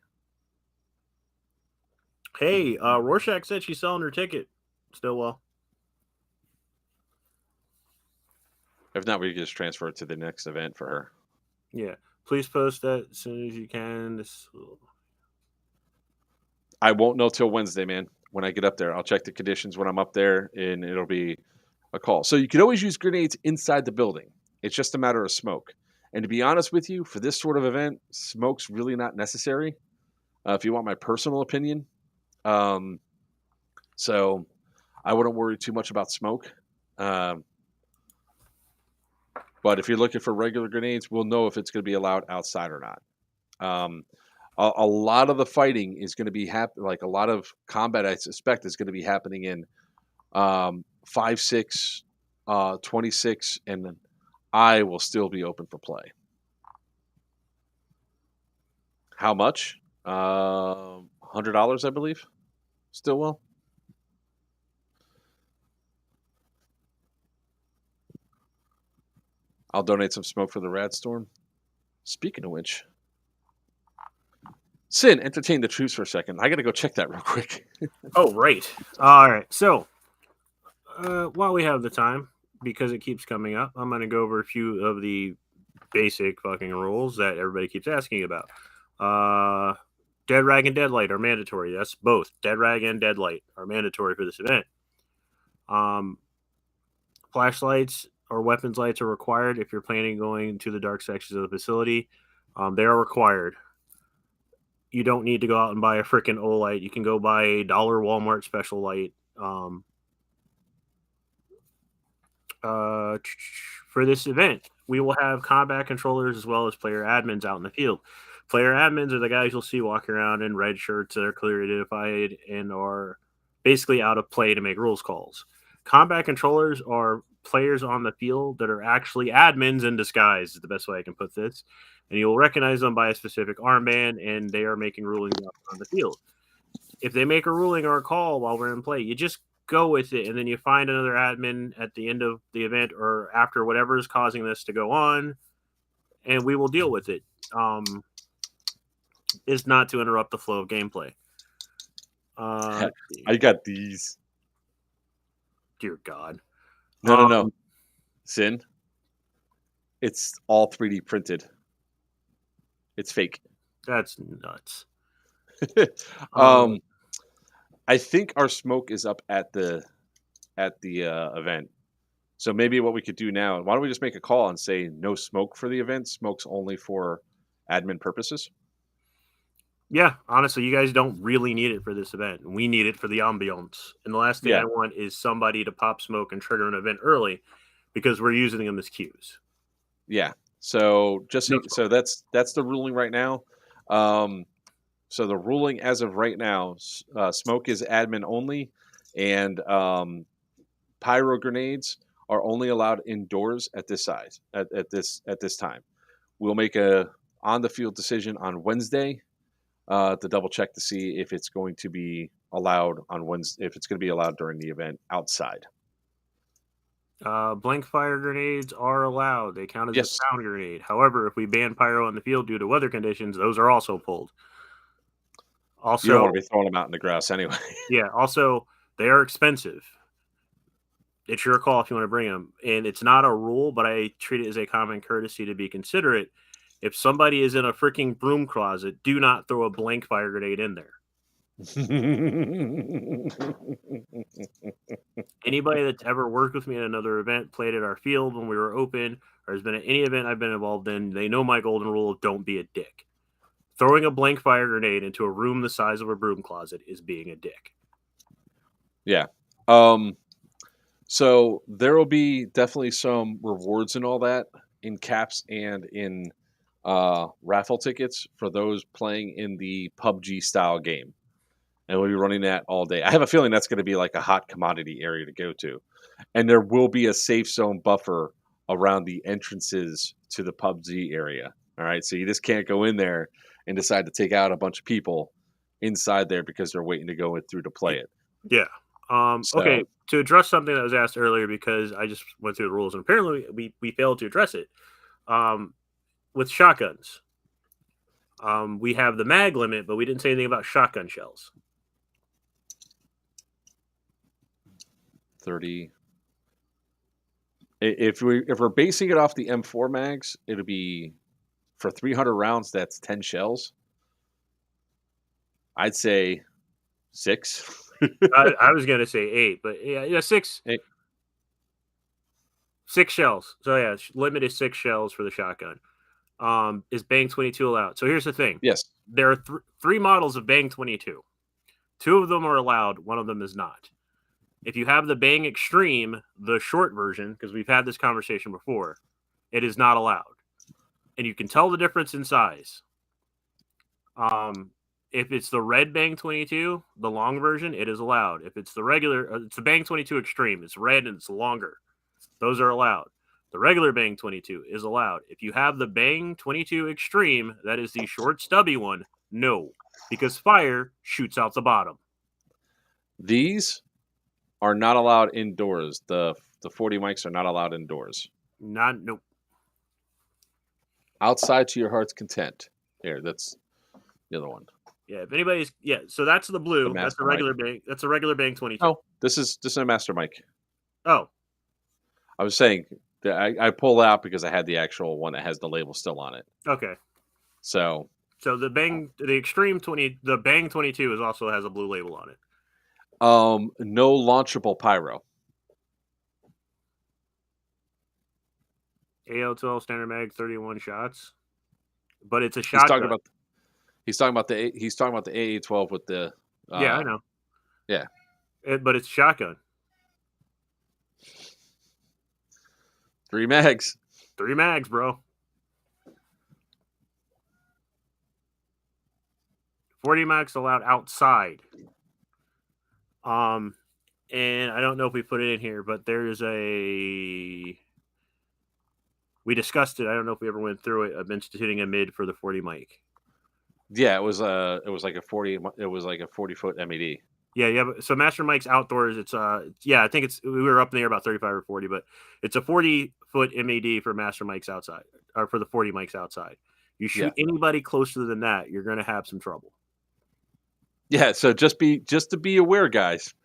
Hey, Rorschach said she's selling her ticket. Stillwell. If not, we can just transfer it to the next event for her. Yeah. Please post that as soon as you can. I won't know till Wednesday, man. When I get up there, I'll check the conditions when I'm up there, and it'll be a call. So you can always use grenades inside the building. It's just a matter of smoke. And to be honest with you, for this sort of event, smoke's really not necessary. If you want my personal opinion. So I wouldn't worry too much about smoke. But if you're looking for regular grenades, we'll know if it's going to be allowed outside or not. A lot of the fighting is going to be like a lot of combat, I suspect, is going to be happening in 5-6, 26, and then I will still be open for play. How much? $100, I believe. Still will. I'll donate some smoke for the Rad Storm. Speaking of which, Sin, entertain the troops for a second. I got to go check that real quick. Oh, right. All right. So, while we have the time, because it keeps coming up, I'm going to go over a few of the basic fucking rules that everybody keeps asking about. Dead Rag and Deadlight are mandatory. That's both. Dead Rag and Deadlight are mandatory for this event. Flashlights or weapons lights are required if you're planning going to the dark sections of the facility. They are required. You don't need to go out and buy a freaking O-light. You can go buy a $1 Walmart special light. For this event, we will have combat controllers as well as player admins out in the field. Player admins are the guys you'll see walking around in red shirts that are clearly identified and are basically out of play to make rules calls. Combat controllers are players on the field that are actually admins in disguise, is the best way I can put this. And you'll recognize them by a specific armband, and they are making rulings on the field. If they make a ruling or a call while we're in play, you just go with it, and then you find another admin at the end of the event or after whatever is causing this to go on, and we will deal with it. Is not to interrupt the flow of gameplay. I got these. Dear God. No. Sin. It's all 3D printed. It's fake. That's nuts. I think our smoke is up at the event. So maybe what we could do now, why don't we just make a call and say no smoke for the event? Smoke's only for admin purposes. Yeah, honestly, you guys don't really need it for this event. We need it for the ambiance. And the last thing I want is somebody to pop smoke and trigger an event early because we're using them as cues. Yeah. So that's the ruling right now. So the ruling as of right now, smoke is admin only, and pyro grenades are only allowed indoors at this size at this time. We'll make a on the field decision on Wednesday to double check to see if it's going to be allowed on Wednesday, if it's going to be allowed during the event outside. Blank fire grenades are allowed. They count as Yes. a sound grenade. However, if we ban pyro on the field due to weather conditions, those are also pulled. Also, You don't want to be throwing them out in the grass anyway. yeah. Also, they are expensive. It's your call if you want to bring them, and it's not a rule, but I treat it as a common courtesy to be considerate. If somebody is in a freaking broom closet, do not throw a blank fire grenade in there. Anybody that's ever worked with me at another event, played at our field when we were open, or has been at any event I've been involved in, they know my golden rule of don't be a dick. Throwing a blank fire grenade into a room the size of a broom closet is being a dick. Yeah. So there will be definitely some rewards and all that in caps and in raffle tickets for those playing in the PUBG style game. And we'll be running that all day. I have a feeling that's going to be like a hot commodity area to go to. And there will be a safe zone buffer around the entrances to the PUBG area. All right. So you just can't go in there and decide to take out a bunch of people inside there because they're waiting to go in through to play it. Yeah. Okay. To address something that was asked earlier, because I just went through the rules and apparently we failed to address it. With shotguns, we have the mag limit, but we didn't say anything about shotgun shells. 30. If we're basing it off the M4 mags, it'll be for 300 rounds. That's 10 shells. I'd say 6. I was gonna say 8, but yeah, 6. 8. 6 shells. So yeah, limit is 6 shells for the shotgun. Is Bang 22 allowed? So here's the thing. Yes. There are 3 models of Bang 22. 2 of them are allowed. 1 of them is not. If you have the Bang Extreme, the short version, because we've had this conversation before, it is not allowed. And you can tell the difference in size. If it's the red Bang 22, the long version, it is allowed. If it's the regular, it's the Bang 22 Extreme. It's red and it's longer. Those are allowed. The regular Bang 22 is allowed. If you have the Bang 22 Extreme, that is the short stubby one, no. Because fire shoots out the bottom. These are not allowed indoors. The 40 mics are not allowed indoors. Nope. Outside to your heart's content. Here, that's the other one. Yeah, if anybody's so that's the blue. That's the regular Bang. That's a regular Bang 22. Oh, this is a master mic. Oh. I was saying that I pulled out because I had the actual one that has the label still on it. Okay. So the Bang Extreme 20, the Bang 22 also has a blue label on it. No launchable pyro. AL12 standard mag, 31 shots, but it's a shotgun. He's talking about the AA12 with the. Yeah, I know. Yeah, but it's shotgun. 3 mags. 3 mags, bro. 40 mags allowed outside. And I don't know if we put it in here, but there's we discussed it. I don't know if we ever went through it of instituting a mid for the 40 mic. Yeah, it was like a 40-foot MED. Yeah. But, so Master Mike's outdoors. It's I think we were up in the air about 35 or 40, but it's a 40-foot MED for Master Mike's outside, or for the 40 mics outside. You shoot anybody closer than that, you're going to have some trouble. Yeah, so just to be aware, guys.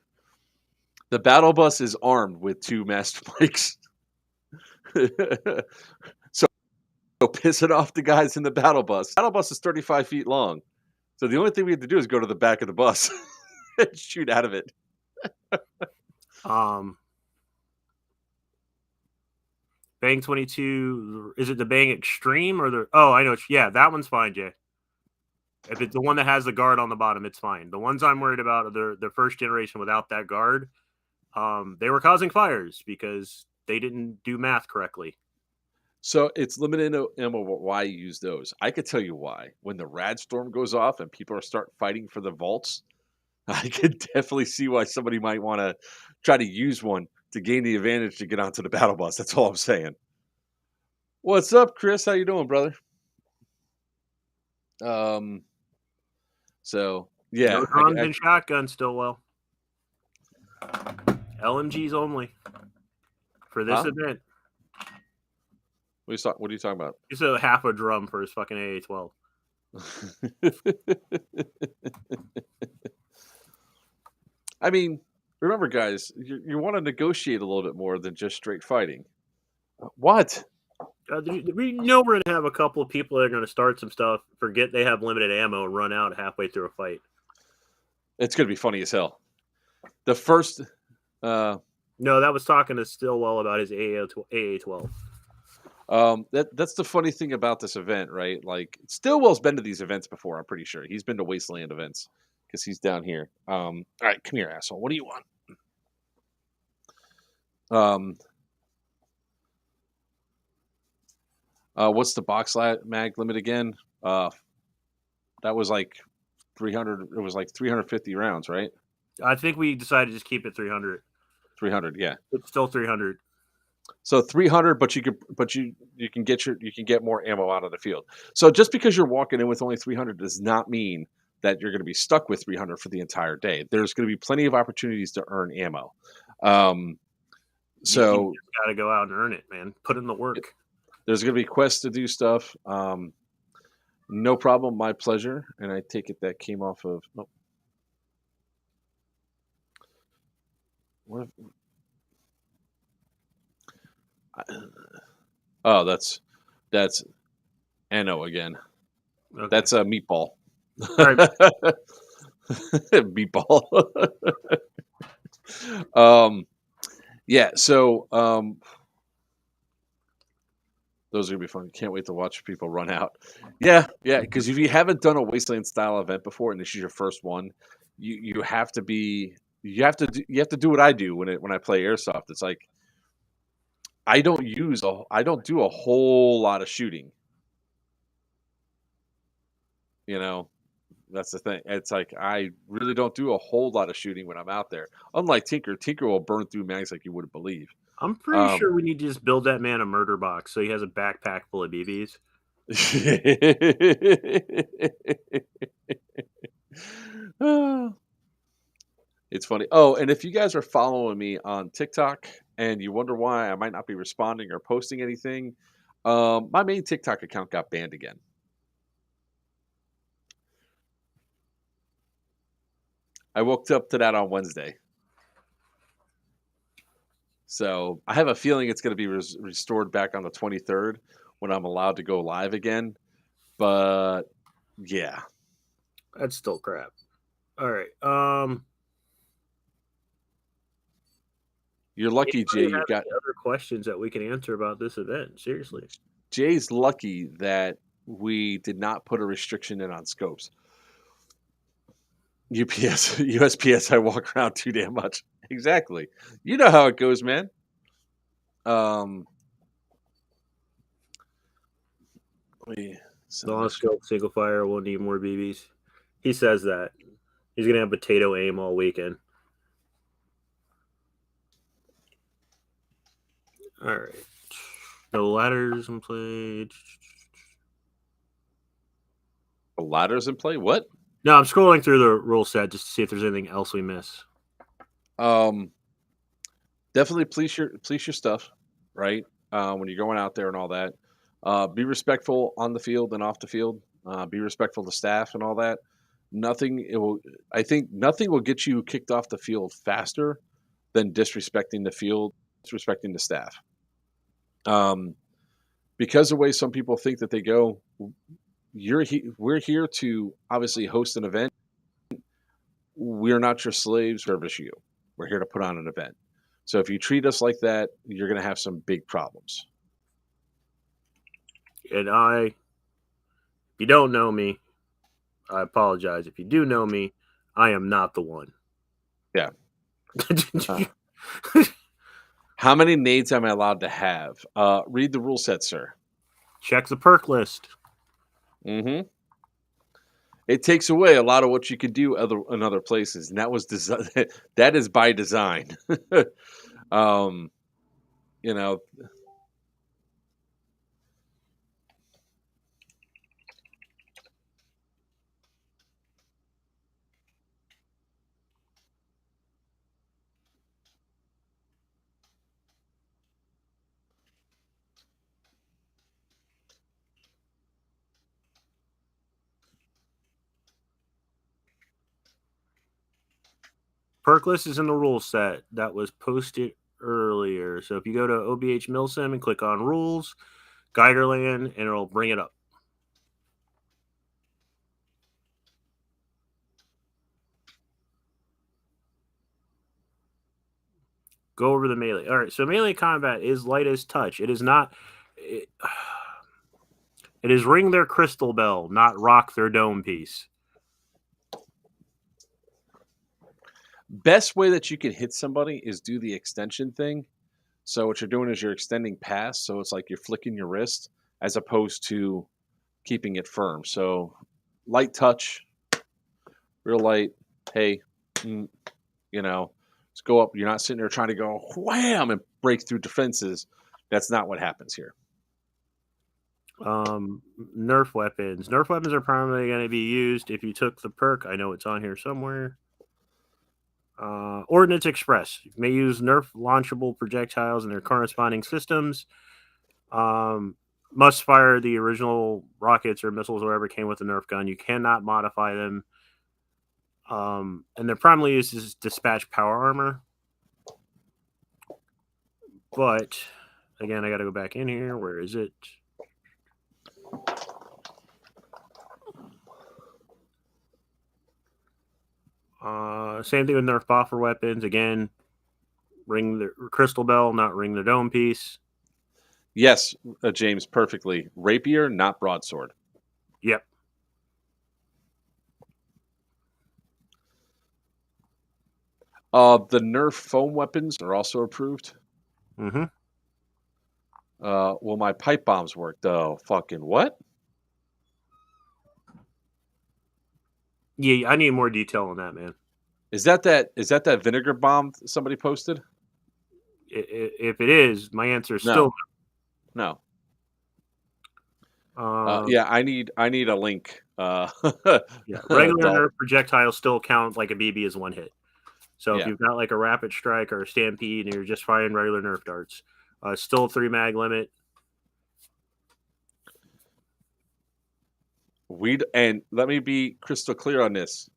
The battle bus is armed with 2 master mics. so piss it off the guys in the battle bus. Battle bus is 35 feet long. So the only thing we have to do is go to the back of the bus and shoot out of it. Bang 22, is it the Bang Extreme or the... Oh, I know. Yeah, that one's fine, Jay. If it's the one that has the guard on the bottom, it's fine. The ones I'm worried about are the first generation without that guard. They were causing fires because they didn't do math correctly. So it's limited in why you use those. I could tell you why. When the rad storm goes off and people start fighting for the vaults, I could definitely see why somebody might want to try to use one to gain the advantage to get onto the battle bus. That's all I'm saying. What's up, Chris? How you doing, brother? So yeah, No drums and shotguns still well. LMGs only for this event. What are you talking about? It's a half a drum for his fucking AA-12. I mean, remember, guys, you want to negotiate a little bit more than just straight fighting. What? We know we're going to have a couple of people that are going to start some stuff, forget they have limited ammo, and run out halfway through a fight. It's going to be funny as hell. The first... no, that was talking to Stillwell about his AA-12. That's the funny thing about this event, right? Like, Stillwell's been to these events before, I'm pretty sure. He's been to Wasteland events because he's down here. All right, come here, asshole. What do you want? What's the box mag limit again? That was like 300. It was like 350 rounds, right? I think we decided to just keep it 300. 300, yeah. It's still 300. So 300, but you can get more ammo out of the field. So just because you're walking in with only 300 does not mean that you're going to be stuck with 300 for the entire day. There's going to be plenty of opportunities to earn ammo. So you got to go out and earn it, man. Put in the work. There's going to be quests to do stuff. No problem. My pleasure. And I take it that came off of... Oh. Oh, that's Anno again. Okay. That's a meatball. Right. Meatball. Yeah, so those are gonna be fun. Can't wait to watch people run out. Yeah, because if you haven't done a Wasteland style event before and this is your first one, you have to do what I do when I play airsoft. It's like I don't do a whole lot of shooting. You know, that's the thing. It's like I really don't do a whole lot of shooting when I'm out there. Unlike Tinker. Tinker will burn through mags like you wouldn't believe. I'm pretty sure we need to just build that man a murder box so he has a backpack full of BBs. It's funny. Oh, and if you guys are following me on TikTok and you wonder why I might not be responding or posting anything, my main TikTok account got banned again. I woke up to that on Wednesday. So I have a feeling it's going to be restored back on the 23rd when I'm allowed to go live again. But yeah. That's still crap. All right. You're lucky, Jay. You got other questions that we can answer about this event. Seriously. Jay's lucky that we did not put a restriction in on scopes. USPS, I walk around too damn much. Exactly. You know how it goes, man. Non-scope, single fire, we'll need more BBs. He says that. He's going to have potato aim all weekend. All right. No ladders in play. Ladders in play? What? No, I'm scrolling through the rule set just to see if there's anything else we miss. Definitely police your stuff, right? When you're going out there and all that. Be respectful on the field and off the field. Be respectful to staff and all that. I think nothing will get you kicked off the field faster than disrespecting the field, disrespecting the staff. Because the way some people think that they go, we're here to obviously host an event. We're not your slaves or Virchew. We're here to put on an event. So if you treat us like that, you're going to have some big problems. And if you don't know me, I apologize. If you do know me, I am not the one. Yeah. How many nades am I allowed to have? Read the rule set, sir. Check the perk list. Mm-hmm. It takes away a lot of what you could do in other places, and that is by design. Um, you know, Perk list is in the rule set that was posted earlier. So if you go to OBH Milsim and click on rules, Geigerland, and it'll bring it up. Go over the melee. All right, so melee combat is light as touch. It is not. It is ring their crystal bell, not rock their dome piece. best way that you can hit somebody is do the extension thing. So what you're doing is you're extending past, so it's like you're flicking your wrist as opposed to keeping it firm. So light touch, real light. Hey, let's go up. You're not sitting there trying to go wham and break through defenses. That's not what happens here. Nerf weapons. Nerf weapons are primarily going to be used if you took the perk. I know it's on here somewhere. Ordnance Express. You may use Nerf launchable projectiles and their corresponding systems. Must fire the original rockets or missiles or whatever came with the Nerf gun. You cannot modify them. And they're primarily used as dispatch power armor. But, again, I got to go back in here. Where is it? Same thing with Nerf boffer weapons. Again, ring the crystal bell, not ring the dome piece. Yes, James, perfectly. Rapier, not broadsword. Yep. The Nerf foam weapons are also approved. Mm-hmm. Will my pipe bombs work though? Fucking what? Yeah, I need more detail on that, man. Is that vinegar bomb somebody posted? If it is, my answer is still no. no. Yeah, I need a link. Yeah, regular Nerf projectiles still count like a BB as one hit. So if you've got like a rapid strike or a stampede and you're just firing regular Nerf darts, still 3 mag limit. And let me be crystal clear on this.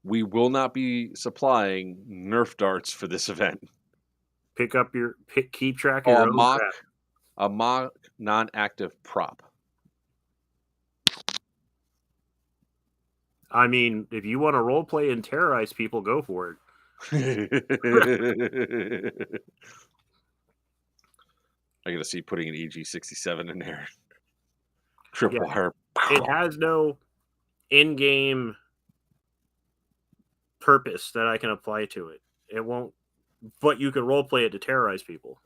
We will not be supplying Nerf darts for this event. Keep track of your own crap. A mock non-active prop. I mean, if you want to role play and terrorize people, go for it. I gotta see putting an EG67 in there. Tripwire. It has no in-game purpose that I can apply to it. It won't, but you can role play it to terrorize people.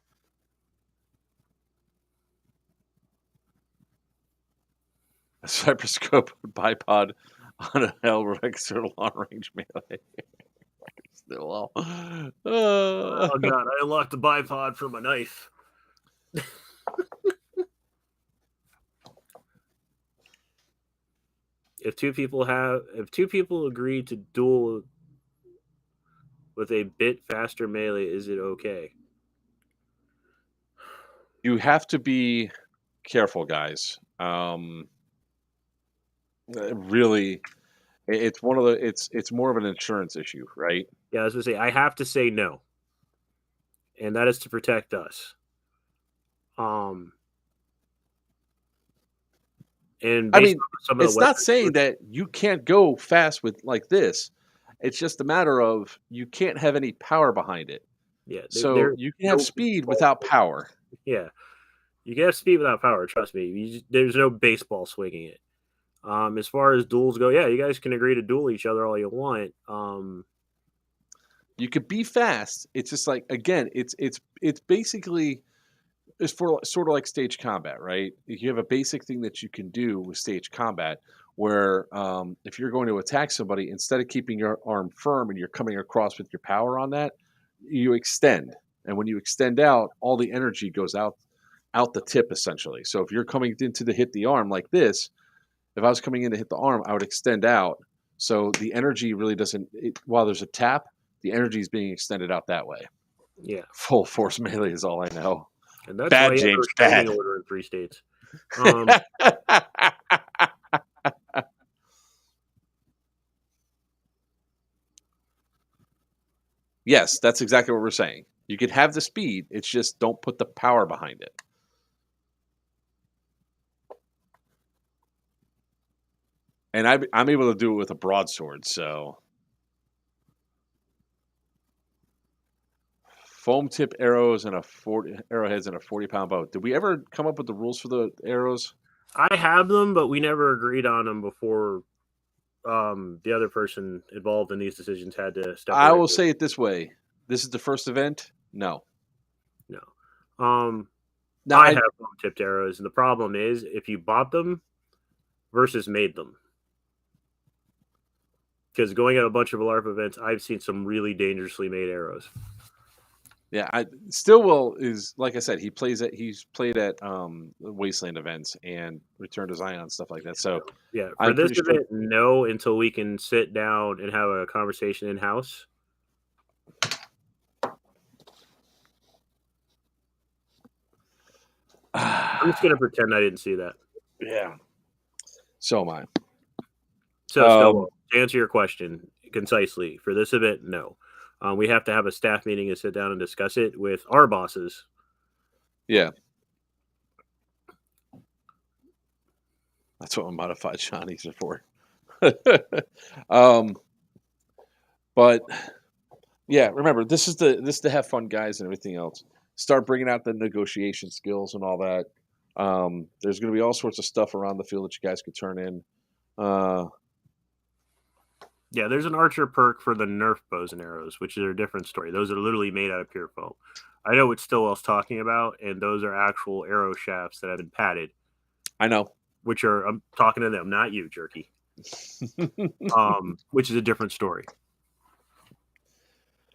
A cyberscope bipod on a Hellrex or long-range melee. Still, oh god, I unlocked the bipod from a knife. If two people agree to duel with a bit faster melee, is it okay? You have to be careful, guys. Really, it's one of the it's more of an insurance issue, right? Yeah, I was gonna say I have to say no, and that is to protect us. And I mean, it's not saying that you can't go fast with like this. It's just a matter of you can't have any power behind it. Yeah, so you can have speed without power. Yeah, you can have speed without power. Trust me. There's no baseball swinging it. As far as duels go, yeah, you guys can agree to duel each other all you want. You could be fast. It's just like, again, it's basically it's for sort of like stage combat, right? You have a basic thing that you can do with stage combat where if you're going to attack somebody, instead of keeping your arm firm and you're coming across with your power on that, you extend. And when you extend out, all the energy goes out the tip essentially. So if you're coming in to hit the arm like this, if I was coming in to hit the arm, I would extend out. So the energy really doesn't, while there's a tap, the energy is being extended out that way. Yeah. Full force melee is all I know. And that's Bad, why you have a James, restraining bad. order in 3 states. Yes, that's exactly what we're saying. You could have the speed, it's just don't put the power behind it. And I'm able to do it with a broadsword, so. Foam tip arrows and arrowheads and a 40-pound bow. Did we ever come up with the rules for the arrows? I have them, but we never agreed on them before the other person involved in these decisions had to step away. I will say it this way. This is the first event? No. No, I have foam tipped arrows, and the problem is if you bought them versus made them. Because going at a bunch of LARP events, I've seen some really dangerously made arrows. Yeah, Stillwell is, like I said, he's played at Wasteland events and Return to Zion, stuff like that. So yeah, for this event, no, until we can sit down and have a conversation in house. I'm just gonna pretend I didn't see that. Yeah. So am I. So, Stillwell, to answer your question concisely, for this event, no. We have to have a staff meeting and sit down and discuss it with our bosses. Yeah. That's what modified Shawnees are for. But yeah, remember, this is to have fun, guys, and everything else. Start bringing out the negotiation skills and all that. There's going to be all sorts of stuff around the field that you guys could turn in. Yeah, there's an archer perk for the Nerf bows and arrows, which is a different story. Those are literally made out of pure foam. I know what Stillwell's talking about, and those are actual arrow shafts that have been padded. I know. Which are, I'm talking to them, not you, Jerky. Which is a different story.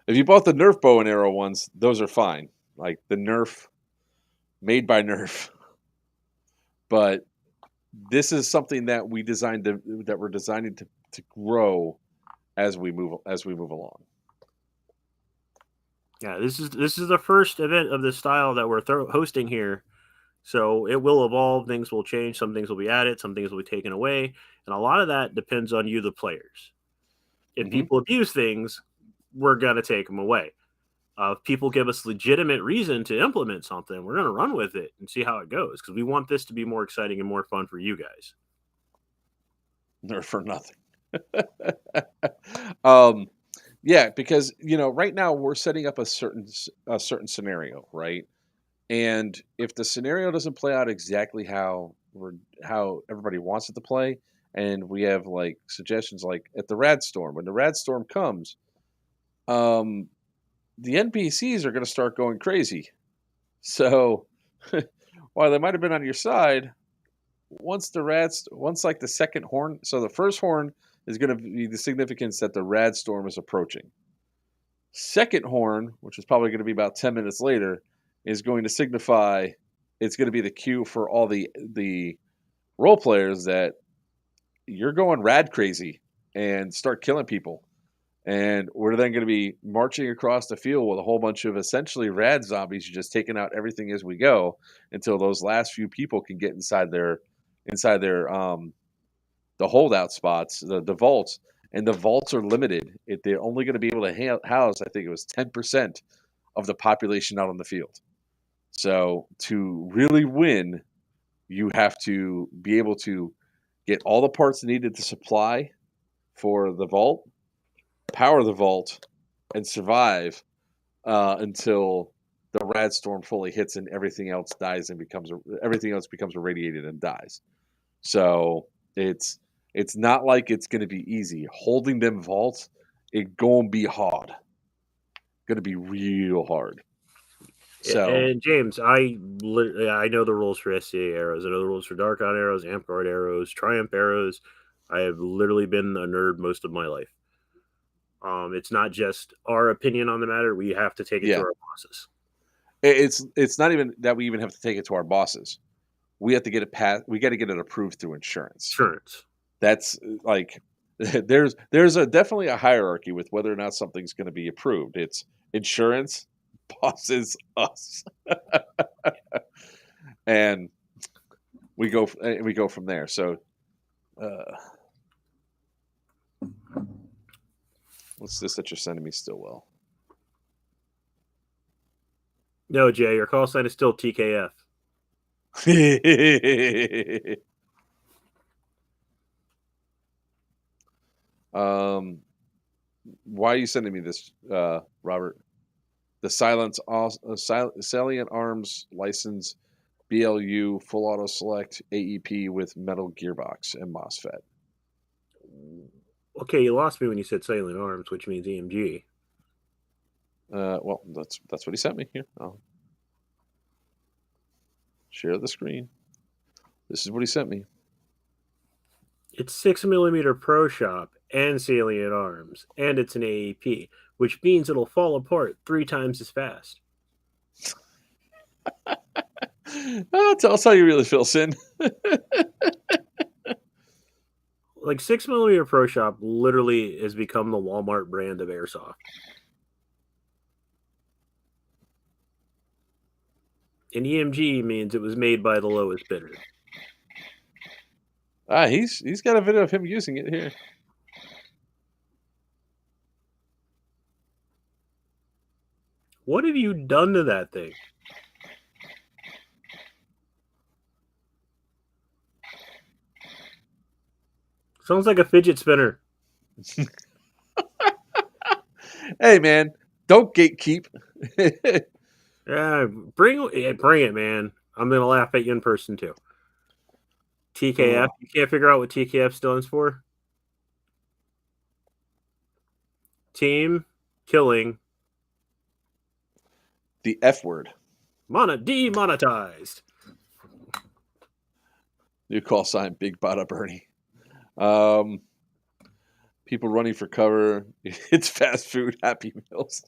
If you bought the Nerf bow and arrow ones, those are fine. Like the Nerf, made by Nerf. But this is something that we're designing to grow as we move along. Yeah, this is the first event of this style that we're hosting here, so it will evolve. Things will change. Some things will be added. Some things will be taken away, and a lot of that depends on you, the players. If people abuse things, we're gonna take them away. If people give us legitimate reason to implement something, we're gonna run with it and see how it goes because we want this to be more exciting and more fun for you guys. Nerf for nothing. Yeah, because right now we're setting up a certain scenario, right? And if the scenario doesn't play out exactly how everybody wants it to play, and we have like suggestions like at the Rad Storm, when the Rad Storm comes, the NPCs are going to start going crazy. So while they might have been on your side, once like the second horn, so the first horn is going to be the significance that the Rad Storm is approaching. Second horn, which is probably going to be about 10 minutes later, is going to signify it's going to be the cue for all the role players that you're going rad crazy and start killing people. And we're then going to be marching across the field with a whole bunch of essentially rad zombies, just taking out everything as we go until those last few people can get inside their the holdout spots, the vaults, and the vaults are limited. They're only going to be able to house, I think it was 10% of the population out on the field. So to really win, you have to be able to get all the parts needed to supply for the vault, power the vault, and survive until the Rad Storm fully hits and everything else dies and becomes irradiated and dies. So it's not like it's going to be easy. Holding them vaults, it's going to be hard. Going to be real hard. So, and James, I know the rules for SCA arrows. I know the rules for Dark On arrows, Amp Guard arrows, Triumph arrows. I have literally been a nerd most of my life. It's not just our opinion on the matter. We have to take it to our bosses. It's not even that we even have to take it to our bosses. We have to get it passed. We got to get it approved through insurance. Insurance. That's like there's definitely a hierarchy with whether or not something's going to be approved. It's insurance, bosses, us, and we go from there. So, what's this that you're sending me, Stillwell? No, Jay, your call sign is still TKF. Why are you sending me this, Robert? The Salient Arms license, BLU, full auto select, AEP with metal gearbox and MOSFET. Okay, you lost me when you said Silent Arms, which means EMG. Well, that's what he sent me here. I'll share the screen. This is what he sent me. It's 6mm Pro Shop and Salient Arms, and it's an AEP, which means it'll fall apart 3 times as fast. Tell us how you really feel, Sin. Like 6mm Pro Shop literally has become the Walmart brand of airsoft. And EMG means it was made by the lowest bidder. He's got a video of him using it here. What have you done to that thing? Sounds like a fidget spinner. Hey, man, don't gatekeep. Yeah, bring it, man. I'm gonna laugh at you in person too. TKF. You can't figure out what TKF stands for? Team Killing. The F word. Demonetized. New call sign, Big Bada Bernie. People running for cover. It's fast food, Happy Meals.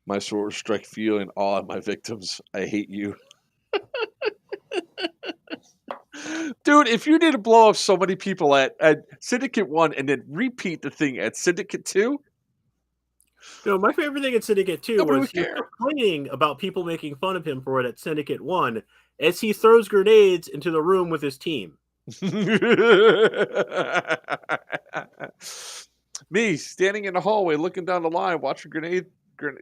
My sword strike fear and awe at my victims. I hate you. Dude, if you didn't blow up so many people at Syndicate 1 and then repeat the thing at Syndicate 2. No, my favorite thing at Syndicate 2 Nobody was would care. complaining about people making fun of him for it at Syndicate 1 as he throws grenades into the room with his team. Me standing in the hallway looking down the line, watching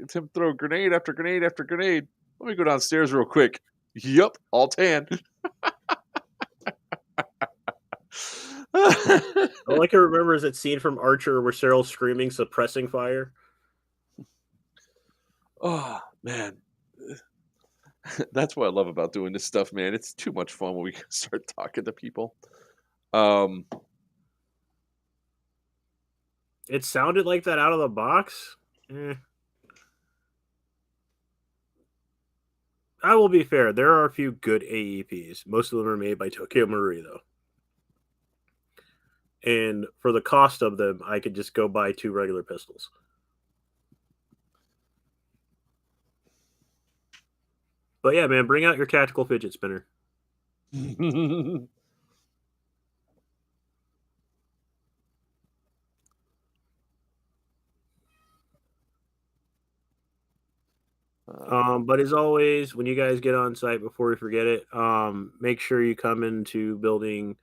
Tim throw grenade after grenade after grenade. Let me go downstairs real quick. Yup, all tan. All I can remember is that scene from Archer where Cyril's screaming, suppressing fire. Oh, man. That's what I love about doing this stuff, man. It's too much fun when we start talking to people. It sounded like that out of the box. I will be fair. There are a few good AEPs. Most of them are made by Tokyo Marui, though. And for the cost of them, I could just go buy 2 regular pistols. But yeah, man, bring out your tactical fidget spinner. But as always, when you guys get on site, before we forget it, make sure you come into building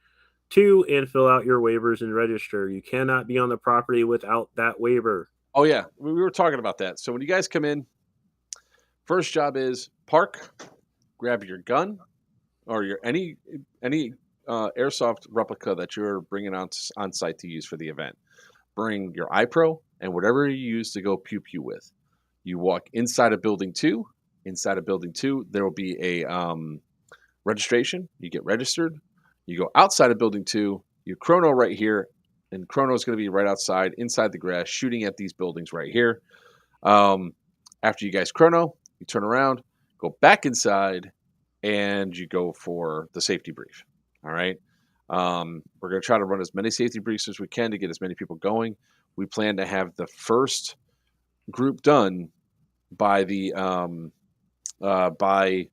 2 and fill out your waivers and register. You cannot be on the property without that waiver. Oh, yeah. We were talking about that. So when you guys come in, first job is park, grab your gun or your any airsoft replica that you're bringing on site to use for the event. Bring your iPro and whatever you use to go pew-pew with. You walk inside of Building 2. Inside of Building 2, there will be a registration. You get registered. You go outside of Building 2. You chrono right here. And chrono is going to be right outside, inside the grass, shooting at these buildings right here. After you guys chrono, you turn around, go back inside, and you go for the safety brief. All right. We're going to try to run as many safety briefs as we can to get as many people going. We plan to have the first group done by the by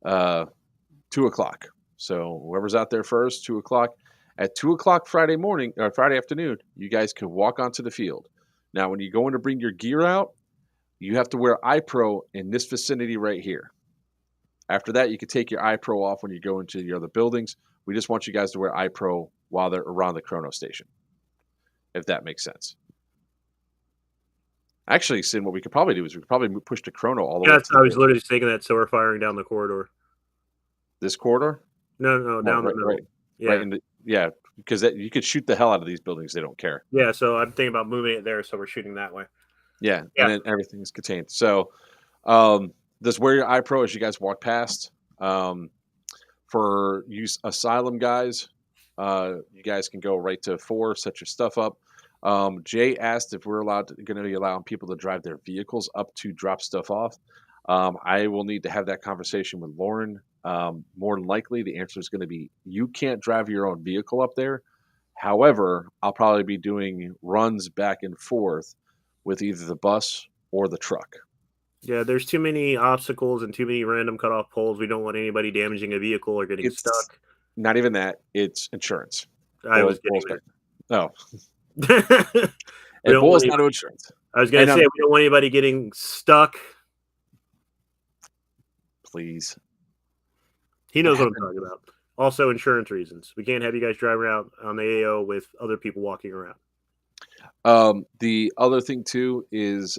2:00. So whoever's out there first, 2:00. At 2:00 Friday morning or Friday afternoon, you guys can walk onto the field. Now, when you go in to bring your gear out, you have to wear iPro in this vicinity right here. After that, you can take your iPro off when you go into the other buildings. We just want you guys to wear iPro while they're around the chrono station, if that makes sense. Actually, Sin, what we could probably do is we could probably push the chrono all the way. Yes, I was literally just thinking that. So we're firing down the corridor. This corridor? No, down the middle. Yeah, because you could shoot the hell out of these buildings. They don't care. Yeah, so I'm thinking about moving it there, so we're shooting that way. Yeah, and then everything's contained. So, just wear your iPro as you guys walk past. For use Asylum guys, you guys can go right to 4, set your stuff up. Jay asked if we're going to be allowing people to drive their vehicles up to drop stuff off. I will need to have that conversation with Lauren. More than likely, the answer is going to be you can't drive your own vehicle up there. However, I'll probably be doing runs back and forth with either the bus or the truck. Yeah, there's too many obstacles and too many random cutoff poles. We don't want anybody damaging a vehicle or getting stuck. Not even that. It's insurance. I was getting that. No. It boils down to insurance. I was going to say, we don't want anybody getting stuck. Please. He knows what I'm talking about. Also, insurance reasons. We can't have you guys drive around on the AO with other people walking around. The other thing, too, is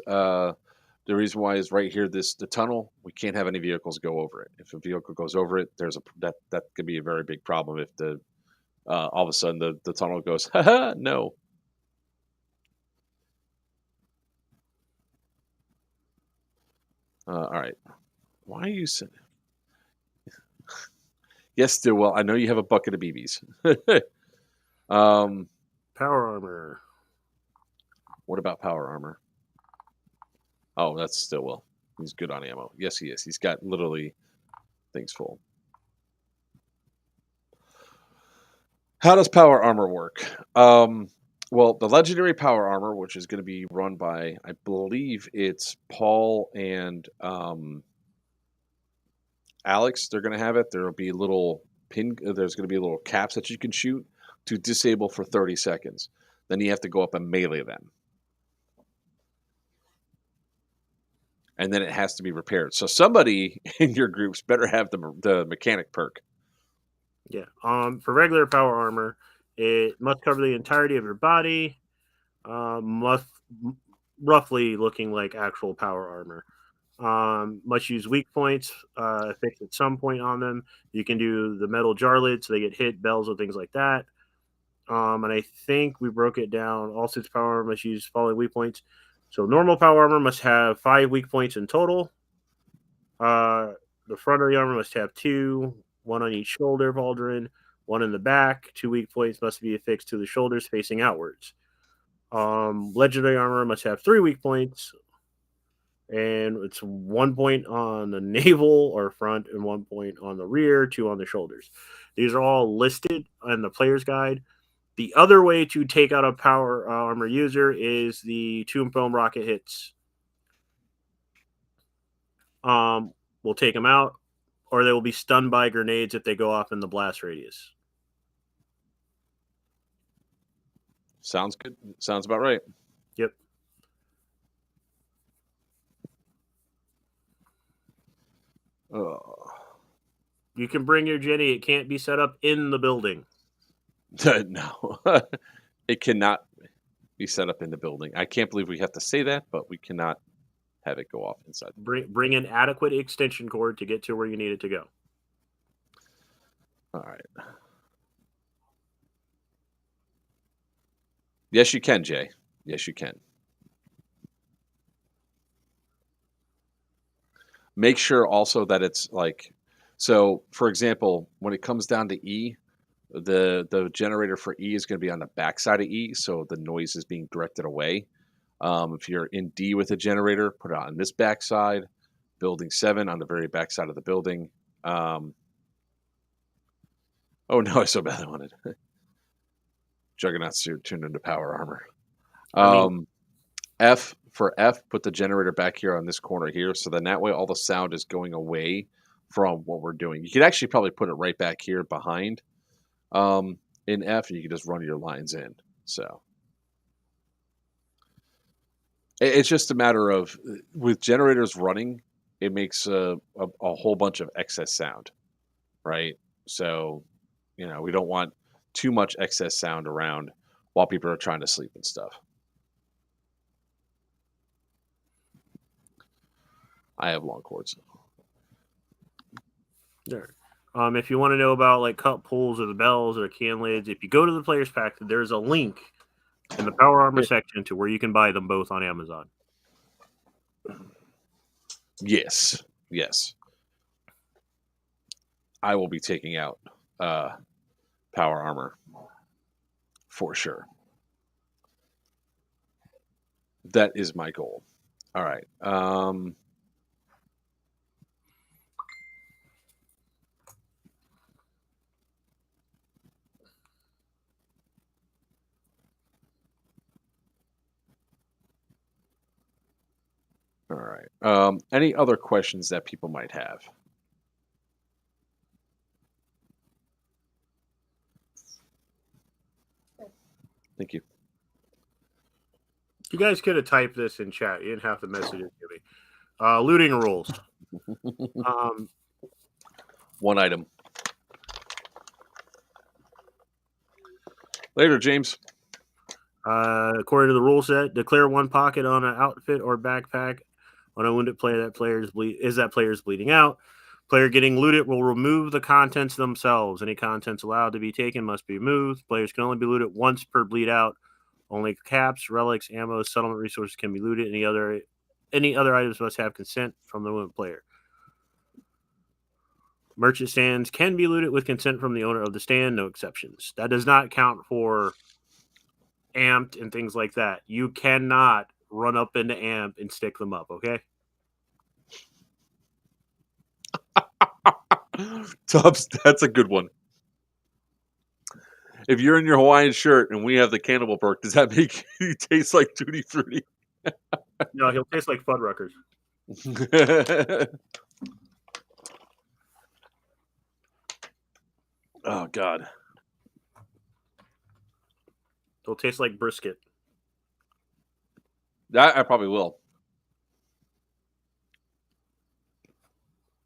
the reason why is right here, the tunnel. We can't have any vehicles go over it. If a vehicle goes over it, that could be a very big problem if all of a sudden the tunnel goes, haha, no. All right. Why are you saying? Yes, Stillwell. I know you have a bucket of BBs. Power armor. What about power armor? Oh, that's Stillwell. He's good on ammo. Yes, he is. He's got literally things full. How does power armor work? Well, the legendary power armor, which is going to be run by, I believe it's Paul and Alex, they're going to have it. There will be there's going to be little caps that you can shoot to disable for 30 seconds. Then you have to go up and melee them. And then it has to be repaired. So somebody in your groups better have the mechanic perk. Yeah. For regular power armor, it must cover the entirety of your body. Must roughly looking like actual power armor. Must use weak points fixed at some point on them. You can do the metal jarlets, so they get hit, bells, or things like that. And I think we broke it down. All suits power armor must use following weak points. So normal power armor must have 5 weak points in total. The front of the armor must have 2, 1 on each shoulder, pauldron, 1 in the back. 2 weak points must be affixed to the shoulders facing outwards. Legendary armor must have 3 weak points. And it's 1 point on the navel or front and 1 point on the rear, 2 on the shoulders. These are all listed in the player's guide. The other way to take out a power armor user is the tomb foam rocket hits. We'll take them out, or they will be stunned by grenades if they go off in the blast radius. Sounds good. Sounds about right. Yep. You can bring your Jenny. It can't be set up in the building. No. It cannot be set up in the building. I can't believe we have to say that, but we cannot have it go off inside. Bring an adequate extension cord to get to where you need it to go. All right. Yes, you can, Jay. Yes, you can. Make sure also that it's like, so for example, when it comes down to E, the generator for E is going to be on the backside of E, so the noise is being directed away. If you're in D with a generator, put it on this backside. Building 7 on the very backside of the building. Oh, Oh no, I so badly wanted Juggernaut suit tuned into power armor. I mean, F for F, put the generator back here on this corner here, so then that way all the sound is going away from what we're doing. You could actually probably put it right back here behind in F, and you can just run your lines in. So it's just a matter of with generators running, it makes a whole bunch of excess sound, right? So, we don't want too much excess sound around while people are trying to sleep and stuff. I have long cords. there. If you want to know about like cup pulls or the bells or can lids, if you go to the players pack, there's a link in the power armor section to where you can buy them both on Amazon. Yes. I will be taking out power armor for sure. That is my goal. All right. All right. Any other questions that people might have? Thank you. You guys could have typed this in chat. You didn't have to message it to me. Looting rules. One item. Later, James. According to the rule set, declare one pocket on an outfit or backpack on a wounded player that player's bleeding out. Player getting looted will remove the contents themselves. Any contents allowed to be taken must be removed. Players can only be looted once per bleed out. Only caps, relics, ammo, settlement resources can be looted. Any other items must have consent from the wounded player. Merchant stands can be looted with consent from the owner of the stand, no exceptions. That does not count for amped and things like that. You cannot run up into amp and stick them up, okay? Tubbs, that's a good one. If you're in your Hawaiian shirt and we have the cannibal perk, does that make you taste like Tutti Frutti? No, he'll taste like Fuddruckers. Oh, God. He'll taste like brisket. That I probably will.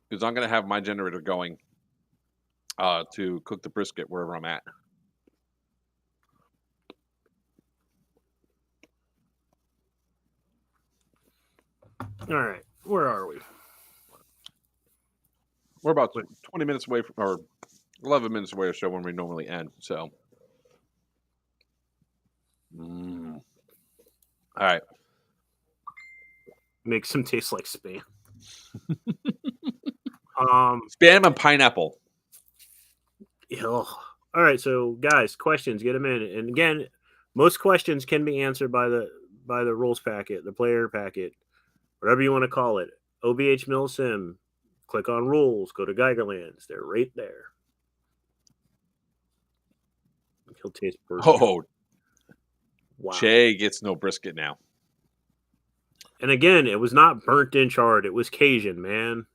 Because I'm going to have my generator going to cook the brisket wherever I'm at. All right. Where are we? We're about 20 minutes away from, or 11 minutes away or so when we normally end. So, all right. Makes them taste like spam. Spam and pineapple. All right, so guys, questions, get them in. And again, most questions can be answered by the rules packet, the player packet, whatever you want to call it. OBH Milsim. Click on rules. Go to Geigerlands. They're right there. He'll taste brisket. Oh, wow. Che gets no brisket now. And again, it was not burnt and charred. It was Cajun, man.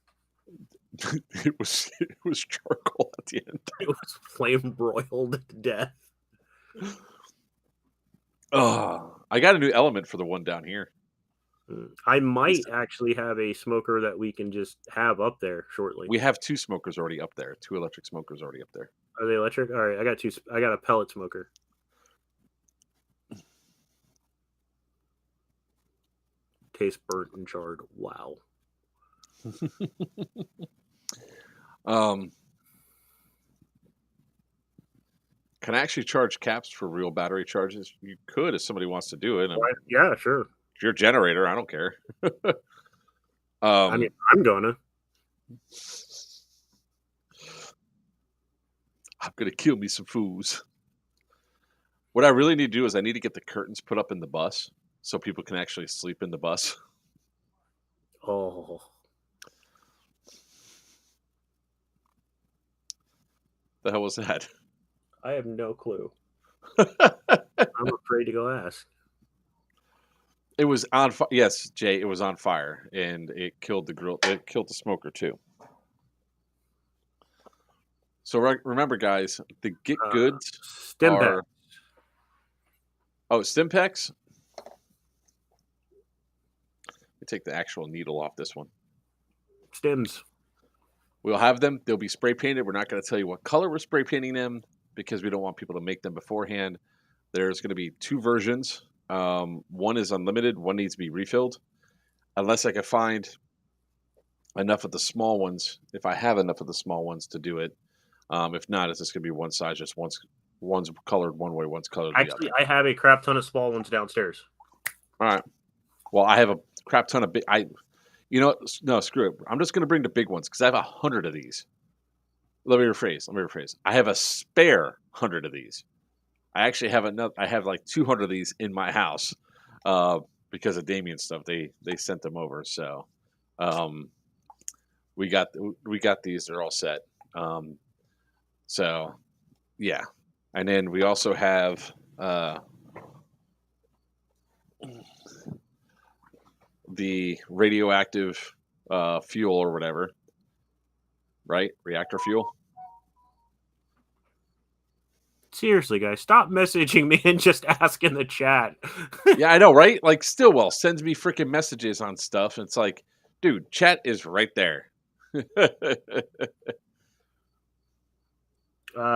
It was charcoal at the end. It was flame broiled to death. Oh, I got a new element for the one down here. I might actually have a smoker that we can just have up there shortly. We have two smokers already up there. Two electric smokers already up there. Are they electric? All right, I got two. I got a pellet smoker. Taste burnt and charred. Wow. Can I actually charge caps for real battery charges? You could if somebody wants to do it. Yeah, sure. If you're a generator, I don't care. I mean, I'm gonna kill me some fools. What I really need to do is I need to get the curtains put up in the bus so people can actually sleep in the bus. Oh. The hell was that? I have no clue. I'm afraid to go ask. It was on fire. Yes, Jay, it was on fire, and it killed the grill. It killed the smoker too. So remember, guys, the get goods Stimpak. are Stimpex. Let me take the actual needle off this one. Stims. We'll have them. They'll be spray painted. We're not going to tell you what color we're spray painting them because we don't want people to make them beforehand. There's going to be 2 versions. One is unlimited. One needs to be refilled. Unless I can find enough of the small ones. If I have enough of the small ones to do it. If not, it's just going to be one size. Just one's colored one way, one's colored the Actually, other. I have a crap ton of small ones downstairs. All right. Well, I have a crap ton of big. No, screw it. I'm just going to bring the big ones because I have 100 of these. Let me rephrase. I have a spare 100 of these. I actually have another. I have like 200 of these in my house because of Damien's stuff. They sent them over, so we got these. They're all set. So yeah, and then we also have the radioactive fuel or whatever, right? Reactor fuel. Seriously, guys, stop messaging me and just ask in the chat. Yeah, I know, right? Like Stillwell sends me freaking messages on stuff. And it's like, dude, chat is right there.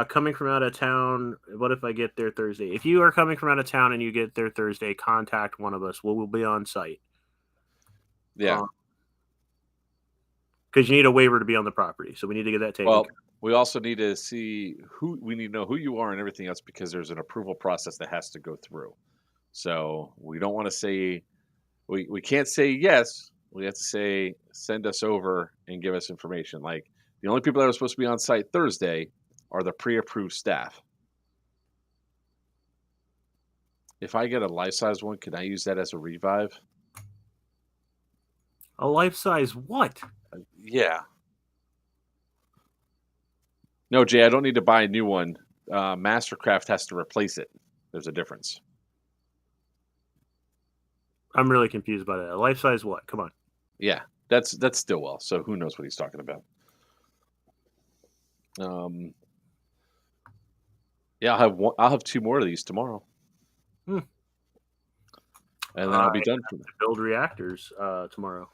Coming from out of town, what if I get there Thursday? If you are coming from out of town and you get there Thursday, contact one of us. We'll be on site. Yeah. Because you need a waiver to be on the property. So we need to get that taken care of. We also need to see we need to know who you are and everything else because there's an approval process that has to go through. So we don't want to say, we can't say yes. We have to say, send us over and give us information. Like the only people that are supposed to be on site Thursday are the pre-approved staff. If I get a life-size one, can I use that as a revive? A life-size what? Yeah. No, Jay, I don't need to buy a new one. Mastercraft has to replace it. There's a difference. I'm really confused by that. A life-size what? Come on. Yeah, that's Stillwell. So who knows what he's talking about? Yeah, I'll have 2 more of these tomorrow. And then I'll be done for build reactors tomorrow.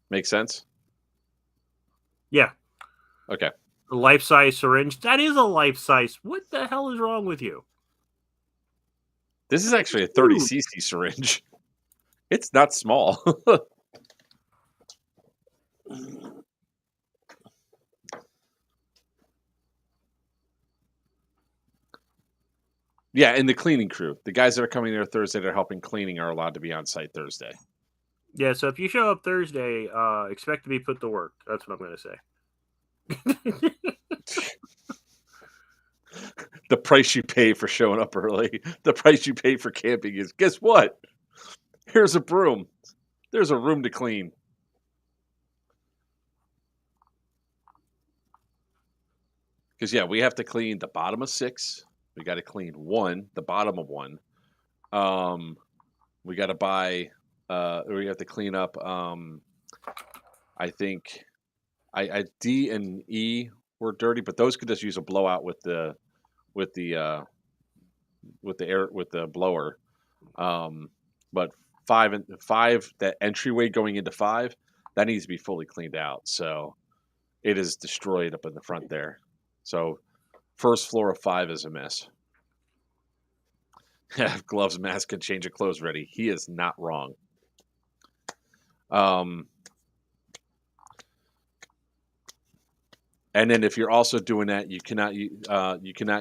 Makes sense? Yeah. Okay. A life-size syringe. That is a life-size. What the hell is wrong with you? This is actually a 30cc syringe. It's not small. Yeah, and the cleaning crew. The guys that are coming there Thursday that are helping cleaning are allowed to be on site Thursday. Yeah, so if you show up Thursday, expect to be put to work. That's what I'm going to say. The price you pay for showing up early, the price you pay for camping is, guess what? Here's a broom. There's a room to clean. Because, yeah, we have to clean the bottom of 6. We got to clean 1, the bottom of 1. We got to buy, we have to clean up, I think, D and E were dirty, but those could just use a blowout with the blower. But 5, that entryway going into 5, that needs to be fully cleaned out. So it is destroyed up in the front there. So first floor of 5 is a mess. Gloves, mask, and change of clothes ready. He is not wrong. And then if you're also doing that, you cannot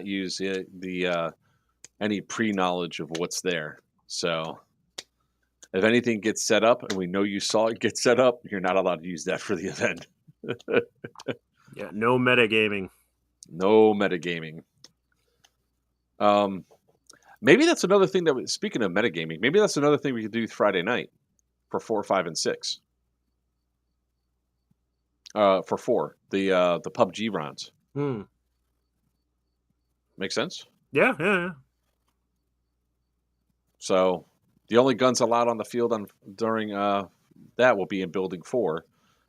use any pre-knowledge of what's there. So if anything gets set up and we know you saw it get set up, you're not allowed to use that for the event. Yeah, no metagaming. No metagaming. Maybe that's another thing that. Speaking of metagaming, maybe that's another thing we could do Friday night for 4, 5, and 6. For 4, the PUBG rounds. Make sense? Yeah. So the only guns allowed on the field during that will be in Building 4,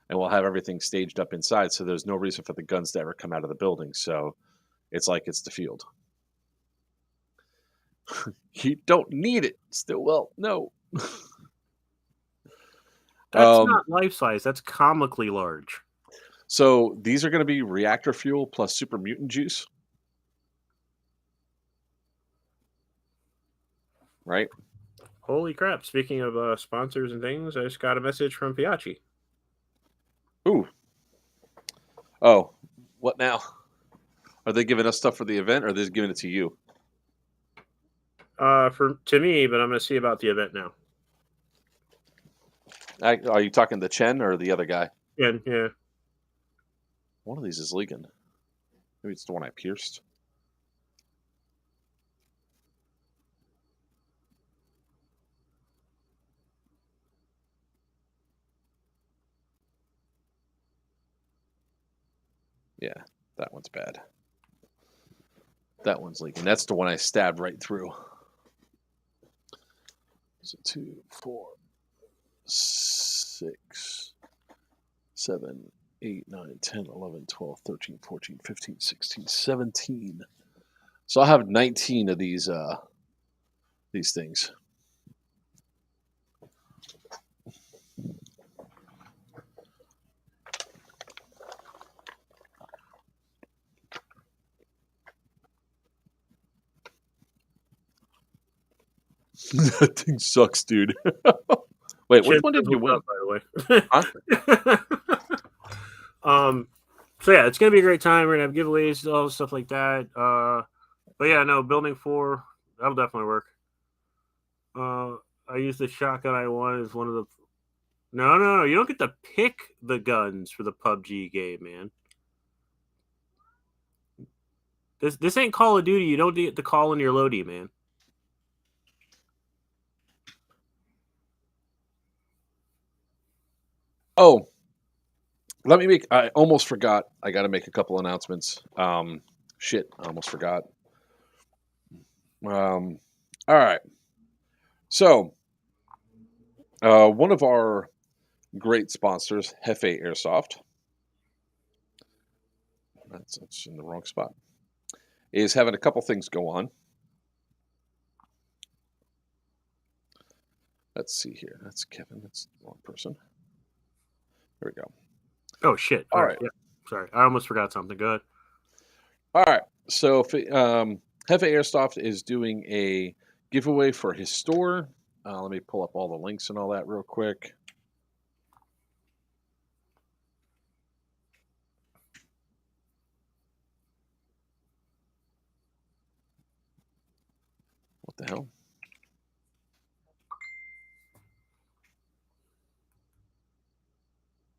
and we'll have everything staged up inside. So there's no reason for the guns to ever come out of the building. So it's like it's the field. You don't need it. Still, well, no. That's not life size. That's comically large. So these are going to be reactor fuel plus super mutant juice. Right? Holy crap. Speaking of sponsors and things, I just got a message from Piachi. Ooh. Oh, what now? Are they giving us stuff for the event, or are they just giving it to you? To me, but I'm going to see about the event now. Are you talking to Chen or the other guy? Yeah. One of these is leaking. Maybe it's the one I pierced. Yeah, that one's bad. That one's leaking. That's the one I stabbed right through. So 2, 4, 6, 7, 8, 9, 10, 11, 12, 13, 14, 15, 16, 17. So I'll have 19 of these things. That thing sucks, dude. Wait, which one did you win? Up, by the way. Huh? So yeah, it's gonna be a great time. We're gonna have giveaways, all stuff like that. But yeah, no, Building 4, that'll definitely work. I used the shotgun I won as one of the. No, you don't get to pick the guns for the PUBG game, man. This ain't Call of Duty. You don't get to call in your loadie, man. Oh, I almost forgot. I got to make a couple announcements. Shit, I almost forgot. All right. So, one of our great sponsors, Hefe Airsoft, that's in the wrong spot, is having a couple things go on. Let's see here. That's Kevin. That's the wrong person. There we go. Oh, shit. All right. Yeah. Sorry. I almost forgot something. Good. All right. So, Hefe Airsoft is doing a giveaway for his store. Let me pull up all the links and all that real quick. What the hell?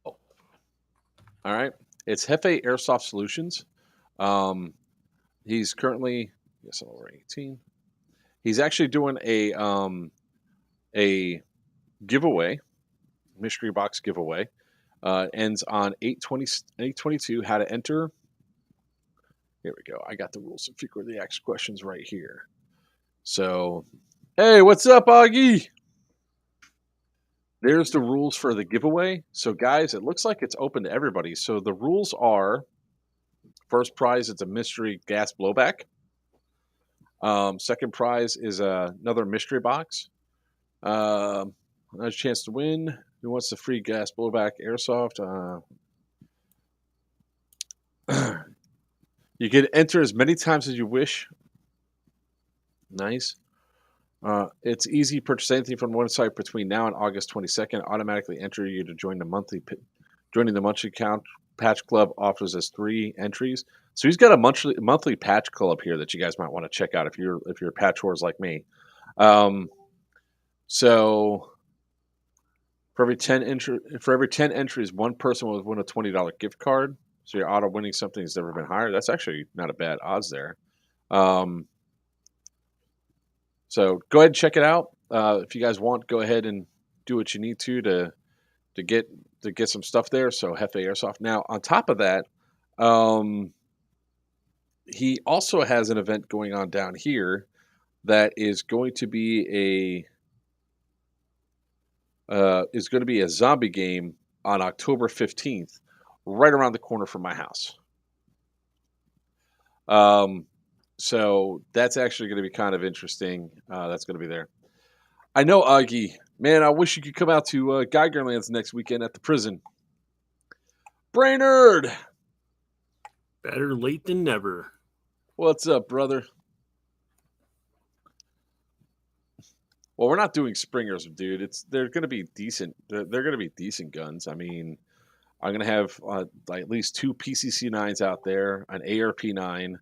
Oh. All right. It's Hefe Airsoft Solutions. He's currently, I guess I'm over 18. He's actually doing a giveaway, mystery box giveaway. Ends on 8/20/8/22. How to enter. Here we go. I got the rules and frequently asked questions right here. So, hey, what's up, Augie? There's the rules for the giveaway. So, guys, it looks like it's open to everybody. So, the rules are first prize, it's a mystery gas blowback. Second prize is another mystery box. Another chance to win. Who wants the free gas blowback airsoft? You can enter as many times as you wish. Nice. It's easy. Purchase anything from one site between now and August 22nd. Automatically enter you to join the monthly. Joining the monthly count patch club offers us 3 entries. So he's got a monthly patch club here that you guys might want to check out if you're patch whores like me. So for every 10 entries, one person will win a $20 gift card. So your auto winning something has never been higher. That's actually not a bad odds there. So go ahead and check it out. If you guys want, go ahead and do what you need to get some stuff there. So Hefe Airsoft. Now on top of that, he also has an event going on down here that is going to be a zombie game on October 15th, right around the corner from my house. So that's actually going to be kind of interesting. That's going to be there. I know, Augie. Man, I wish you could come out to Geigerlands next weekend at the prison. Brainerd! Better late than never. What's up, brother? Well, we're not doing Springers, dude. They're going to be decent. They're going to be decent guns. I mean, I'm going to have at least 2 PCC9s out there, an ARP9,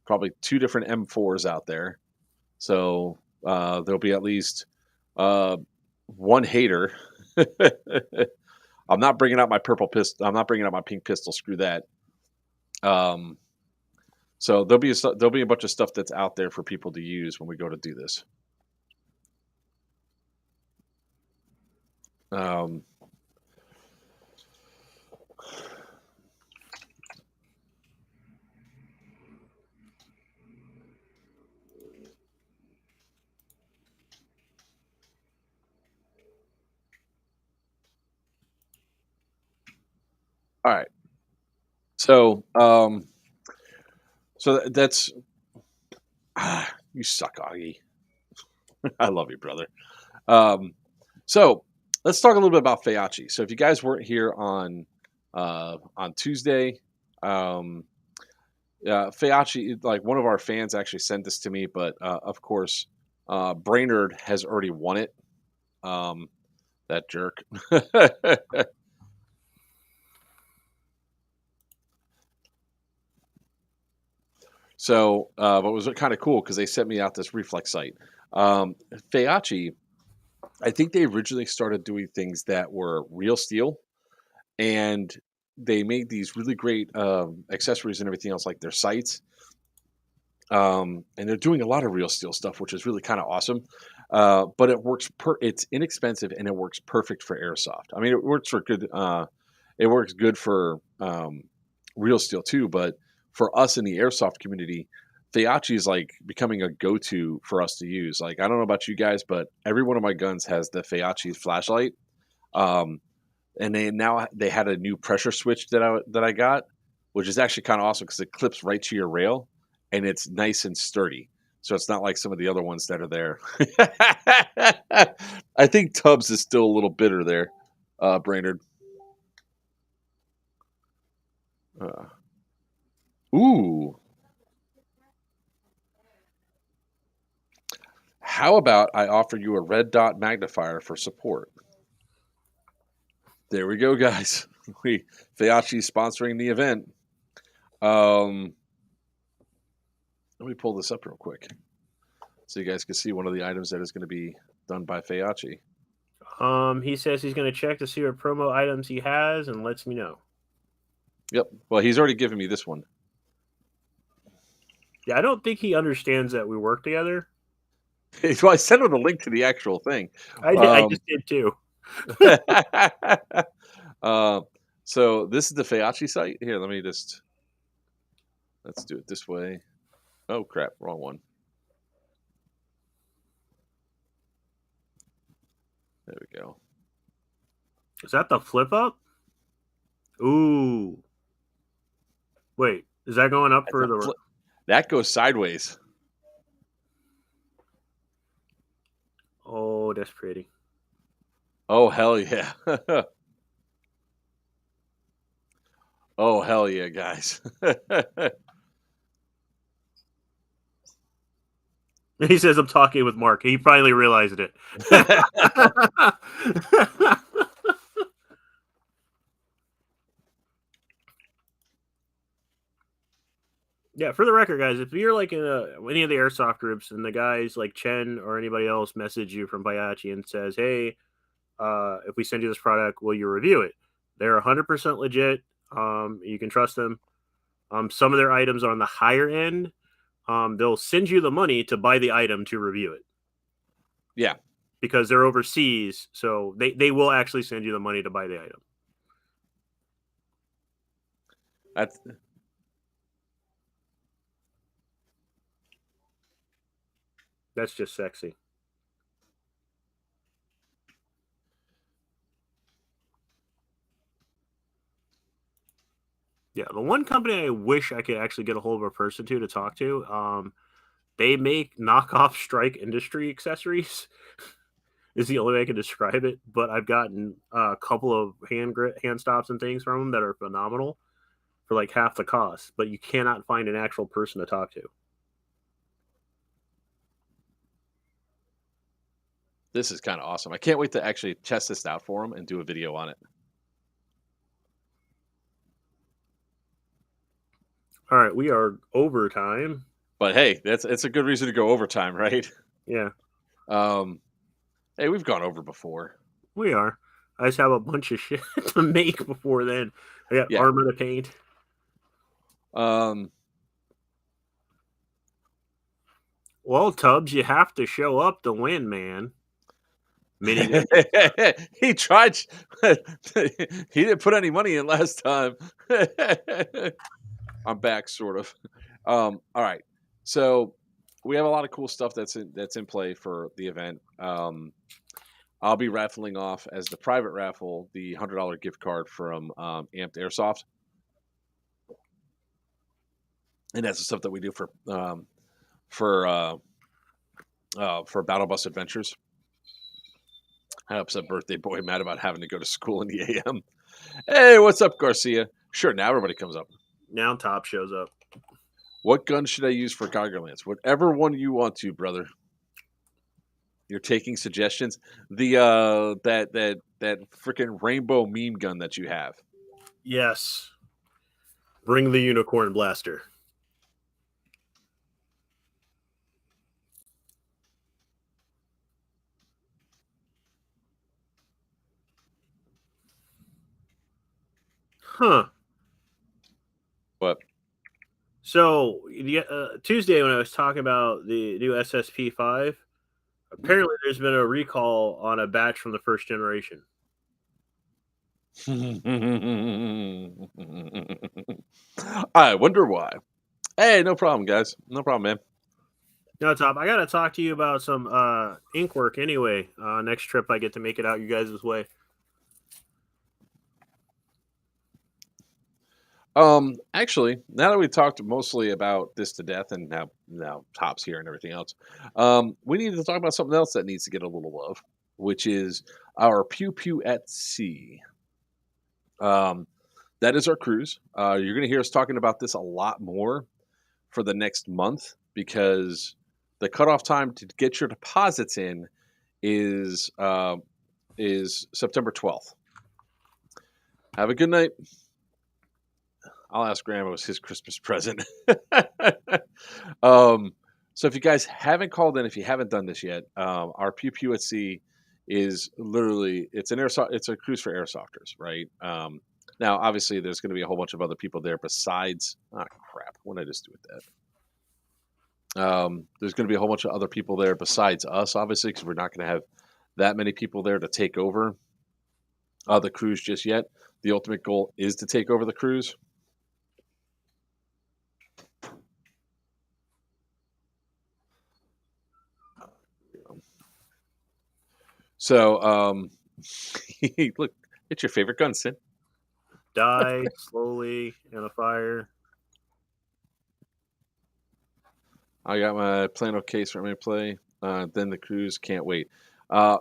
probably 2 different M4s out there. So there'll be at least 1 hater. I'm not bringing out my purple pistol. I'm not bringing out my pink pistol. Screw that. So there'll be a bunch of stuff that's out there for people to use when we go to do this. All right. So, that's you suck, Augie. I love you, brother. So let's talk a little bit about Virchew. So if you guys weren't here on Tuesday, Virchew, like one of our fans actually sent this to me, but of course, Brainerd has already won it. That jerk. So, but it was kind of cool because they sent me out this reflex sight. Virchew, I think they originally started doing things that were real steel, and they made these really great accessories and everything else, like their sights. And they're doing a lot of real steel stuff, which is really kind of awesome. But it works it's inexpensive and it works perfect for airsoft. I mean, it works for good. It works good for real steel too, but for us in the airsoft community, Virchew is like becoming a go-to for us to use. Like, I don't know about you guys, but every one of my guns has the Virchew flashlight. And they had a new pressure switch that I got, which is actually kind of awesome because it clips right to your rail and it's nice and sturdy. So it's not like some of the other ones that are there. I think Tubbs is still a little bitter there, Brainerd. Ooh. How about I offer you a red dot magnifier for support? There we go, guys. Virchew sponsoring the event. Let me pull this up real quick so you guys can see one of the items that is going to be done by Virchew. He says he's going to check to see what promo items he has and lets me know. Yep. Well, he's already given me this one. Yeah, I don't think he understands that we work together. Well, I sent him the link to the actual thing. I just did too. So this is the Virchew site. Here, let's do it this way. Oh crap, wrong one. There we go. Is that the flip up? Ooh. Wait, is that going up for the... That goes sideways. Oh, that's pretty. Oh, hell yeah. Oh, hell yeah, guys. He says I'm talking with Mark. He finally realized it. Yeah, for the record, guys, if you're like in any of the airsoft groups and the guys like Chen or anybody else message you from Virchew and says, hey, if we send you this product, will you review it? They're 100% legit. You can trust them. Some of their items are on the higher end. They'll send you the money to buy the item to review it. Yeah. Because they're overseas, so they will actually send you the money to buy the item. That's just sexy. Yeah, the one company I wish I could actually get a hold of a person to talk to, they make knockoff Strike Industry accessories. Is the only way I can describe it. But I've gotten a couple of hand stops and things from them that are phenomenal for like half the cost. But you cannot find an actual person to talk to. This is kind of awesome. I can't wait to actually test this out for them and do a video on it. All right, we are overtime. But hey, it's a good reason to go overtime, right? Yeah. Hey, we've gone over before. We are. I just have a bunch of shit to make before then. I got armor to paint. Well, Tubbs, you have to show up to win, man. He tried. He didn't put any money in last time. I'm back, sort of. All right. So we have a lot of cool stuff that's in play for the event. I'll be raffling off as the private raffle the $100 gift card from Amped Airsoft, and that's the stuff that we do for Battle Bus Adventures. I upset birthday boy mad about having to go to school in the AM. Hey, what's up, Garcia? Sure, now everybody comes up. Now Top shows up. What gun should I use for Geigerlands? Whatever one you want to, brother. You're taking suggestions. The that freaking rainbow meme gun that you have. Yes. Bring the unicorn blaster. Huh. What? So Tuesday when I was talking about the new SSP5, apparently there's been a recall on a batch from the first generation. I wonder why. Hey, no problem, guys. No problem, man. No, Top, I got to talk to you about some ink work anyway. Next trip I get to make it out you guys' way. Actually, now that we talked mostly about this to death and now Top's here and everything else, we need to talk about something else that needs to get a little love, which is our Pew Pew at Sea. That is our cruise. You're going to hear us talking about this a lot more for the next month because the cutoff time to get your deposits in is September 12th. Have a good night. I'll ask Grandma was his Christmas present. So if you guys haven't called in, if you haven't done this yet, our Pew Pew at Sea is literally it's a cruise for airsofters, right? Now obviously there's going to be a whole bunch of other people there besides. Crap! What did I just do with that? There's going to be a whole bunch of other people there besides us, obviously, because we're not going to have that many people there to take over the cruise just yet. The ultimate goal is to take over the cruise. So, look, it's your favorite gun, Sid. Die slowly in a fire. I got my Plano case for me to play. Then the cruise, can't wait.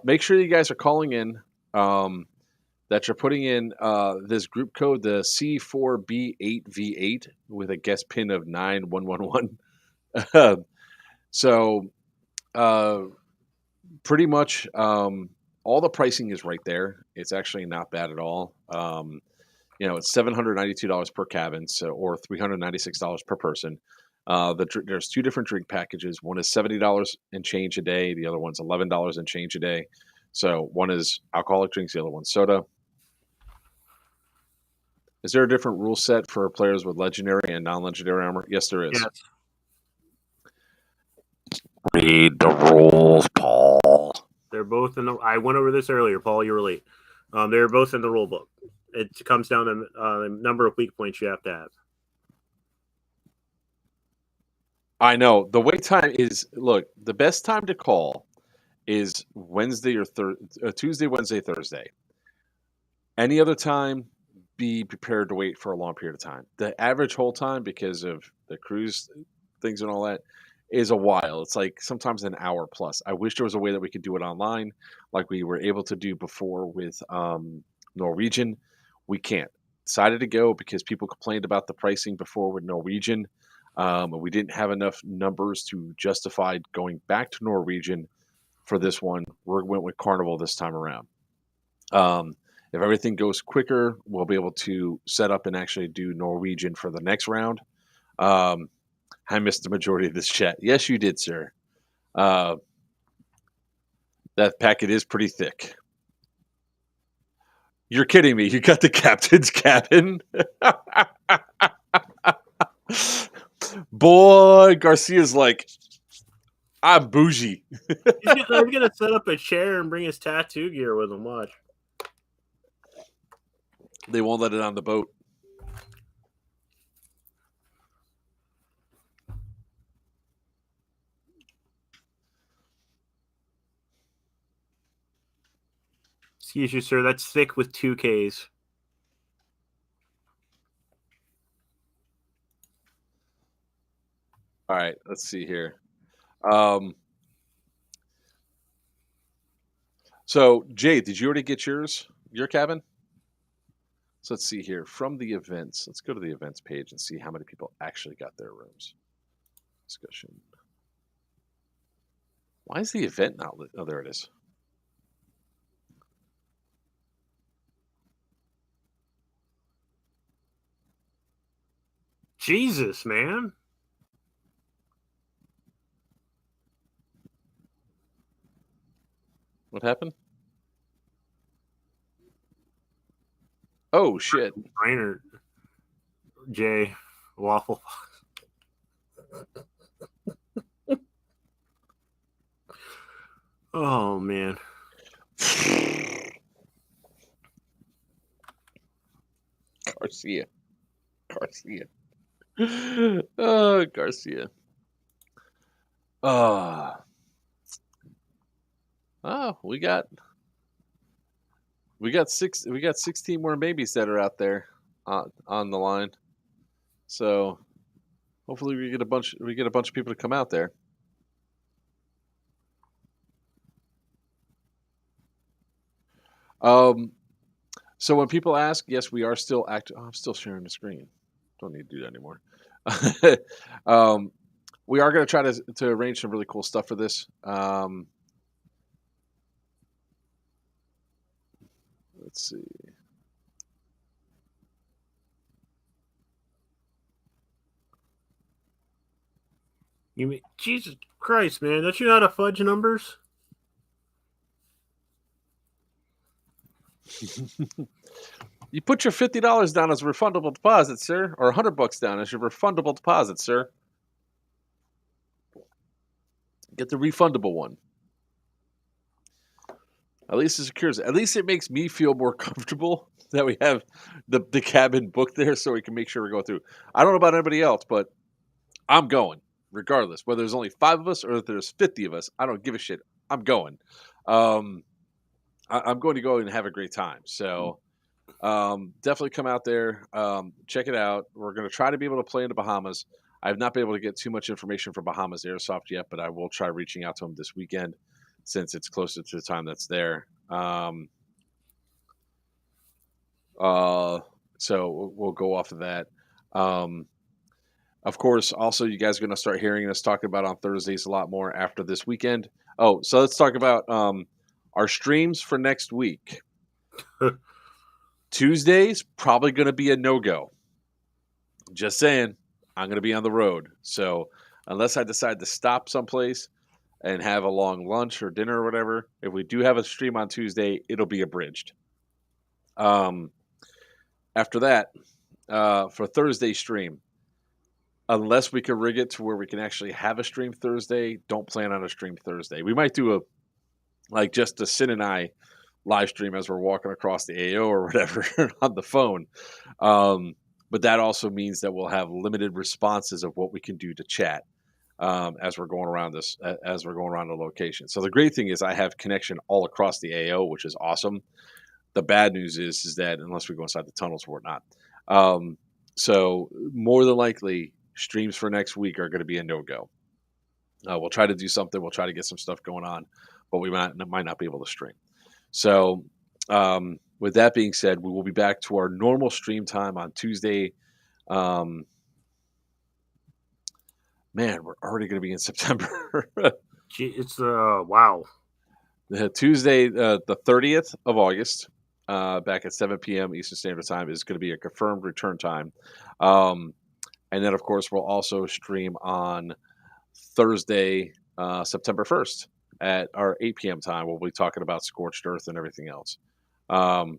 Make sure you guys are calling in. That you're putting in this group code, the C4B8V8, with a guest pin of 9111. So, pretty much all the pricing is right there. It's actually not bad at all. It's $792 per cabin, or $396 per person. There's two different drink packages. One is $70 and change a day. The other one's $11 and change a day. So one is alcoholic drinks, the other one's soda. Is there a different rule set for players with legendary and non-legendary armor? Yes, there is. Yes. Read the rules, Paul. They're both in the. I went over this earlier, Paul. You were late. They're both in the rule book. It comes down to the number of weak points you have to have. I know. The wait time is, look, the best time to call is Wednesday or Tuesday, Wednesday, Thursday. Any other time, be prepared to wait for a long period of time. The average hold time, because of the cruise things and all that, is a while. It's like sometimes an hour plus. I wish there was a way that we could do it online like we were able to do before with Norwegian. We can't. Decided to go because people complained about the pricing before with Norwegian. We didn't have enough numbers to justify going back to Norwegian for this one. We went with Carnival this time around. If everything goes quicker, we'll be able to set up and actually do Norwegian for the next round. I missed the majority of this chat. Yes, you did, sir. That packet is pretty thick. You're kidding me. You got the captain's cabin? Boy, Garcia's like, I'm bougie. He's going to set up a chair and bring his tattoo gear with him. Watch. They won't let it on the boat. Excuse you, sir. That's thick with 2 Ks. All right, let's see here. So, Jay, did you already get your cabin? So let's see here. From the events, let's go to the events page and see how many people actually got their rooms. Discussion. Why is the event not lit? Oh, there it is. Jesus, man. What happened? Oh, shit. Rainer. Jay. Waffle. Oh, man. Garcia. Oh, Garcia. Oh, we got 16 more babies that are out there on the line. So hopefully we get a bunch of people to come out there. So when people ask, yes, we are still active. Oh, I'm still sharing the screen. Don't need to do that anymore. We are going to try to arrange some really cool stuff for this. Let's see. You mean, Jesus Christ, man. Don't you know how to fudge numbers? You put your $50 down as a refundable deposit, sir, or $100 down as your refundable deposit, sir. Get the refundable one. At least it secures it. At least it makes me feel more comfortable that we have the cabin booked there so we can make sure we go through. I don't know about anybody else, but I'm going regardless. Whether there's only 5 of us or if there's 50 of us, I don't give a shit. I'm going. I'm going to go and have a great time. So definitely come out there. Check it out. We're going to try to be able to play in the Bahamas. I've not been able to get too much information from Bahamas Airsoft yet, but I will try reaching out to them this weekend since it's closer to the time that's there. So we'll go off of that. Of course, also, you guys are going to start hearing us talking about on Thursdays a lot more after this weekend. Oh, so let's talk about our streams for next week. Tuesdays, probably going to be a no-go. Just saying, I'm going to be on the road. So unless I decide to stop someplace and have a long lunch or dinner or whatever, if we do have a stream on Tuesday, it'll be abridged. After that, for Thursday stream. Unless we can rig it to where we can actually have a stream Thursday, don't plan on a stream Thursday. We might do just a Sin and I live stream as we're walking across the AO or whatever on the phone. But that also means that we'll have limited responses of what we can do to chat as we're going around the location. So the great thing is I have connection all across the AO, which is awesome. The bad news is that unless we go inside the tunnels or whatnot. So more than likely, streams for next week are going to be a no-go. We'll try to do something. We'll try to get some stuff going on, but we might not be able to stream. So with that being said, we will be back to our normal stream time on Tuesday. Man, we're already going to be in September. It's wow. Tuesday, the 30th of August, back at 7 p.m. Eastern Standard Time is going to be a confirmed return time. And then, of course, we'll also stream on Thursday, September 1st at our 8 p.m. time. We'll be talking about Scorched Earth and everything else. You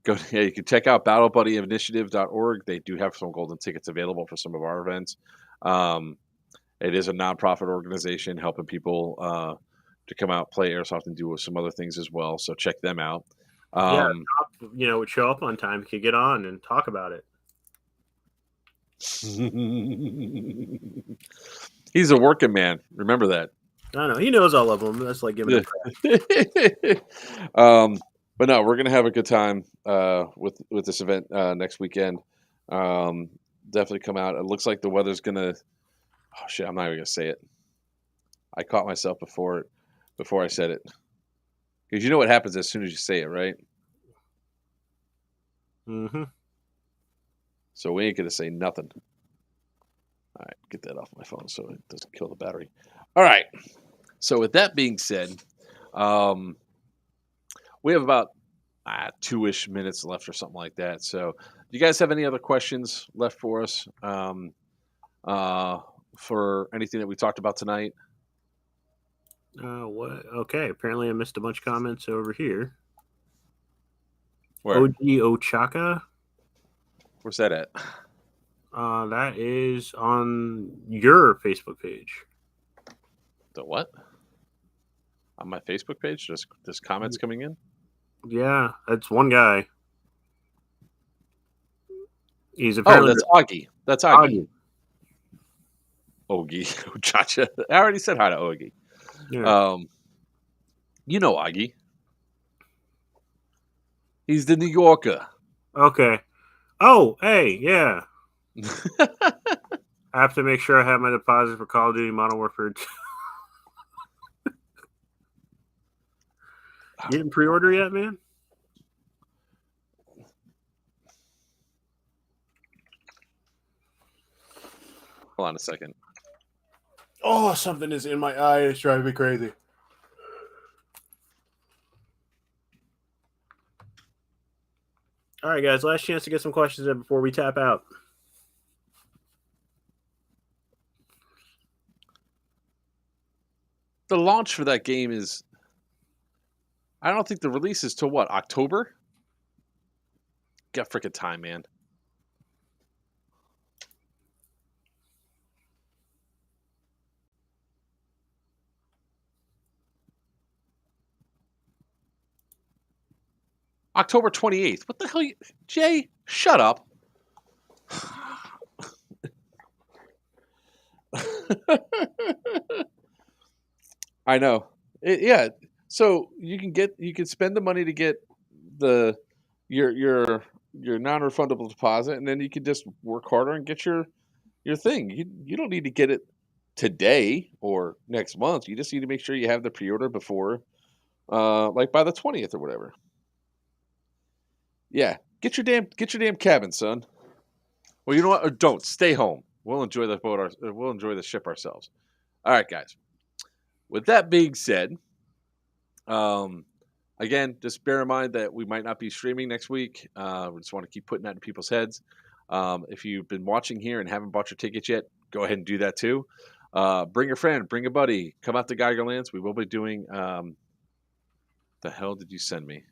can check out BattleBuddyInitiative.org. They do have some golden tickets available for some of our events. It is a nonprofit organization helping people to come out, play Airsoft, and do some other things as well. So check them out. Would show up on time, could get on and talk about it. He's a working man. Remember that. I know. He knows all of them. That's like giving him But no, we're gonna have a good time with this event next weekend. Definitely come out. It looks like the weather's gonna. Oh shit! I'm not even gonna say it. I caught myself before I said it, because you know what happens as soon as you say it, right? Mm-hmm. So we ain't gonna say nothing. All right, get that off my phone so it doesn't kill the battery. All right. So with that being said, we have about 2-ish minutes left or something like that. So, do you guys have any other questions left for us for anything that we talked about tonight? What? Okay. Apparently, I missed a bunch of comments over here. Where? OG Ochaka. Where's that at? That is on your Facebook page. The what? On my Facebook page? Just comments coming in? Yeah, that's one guy. He's apparently that's Augie. That's Augie. Ogie. Chacha. I already said hi to Ogie. Yeah. You know Augie. He's the New Yorker. Okay. Oh, hey, yeah. I have to make sure I have my deposit for Call of Duty Modern Warfare 2. You didn't pre-order yet, man? Hold on a second. Oh, something is in my eye. It's driving me crazy. All right, guys. Last chance to get some questions in before we tap out. The launch for that game is... I don't think the release is till what? October? Got freaking time, man. October 28th. What the hell? Jay, shut up. I know. Yeah. So you can spend the money to get your non-refundable deposit, and then you can just work harder and get your thing. You don't need to get it today or next month. You just need to make sure you have the pre-order before, like by the 20th or whatever. Yeah, get your damn cabin, son. Well, you know what? Or don't stay home. We'll enjoy the boat. We'll enjoy the ship ourselves. All right, guys. With that being said, again, just bear in mind that we might not be streaming next week. We just want to keep putting that in people's heads. If you've been watching here and haven't bought your tickets yet, go ahead and do that too. Bring a friend, bring a buddy, come out to Geigerlands. We will be doing. The hell did you send me?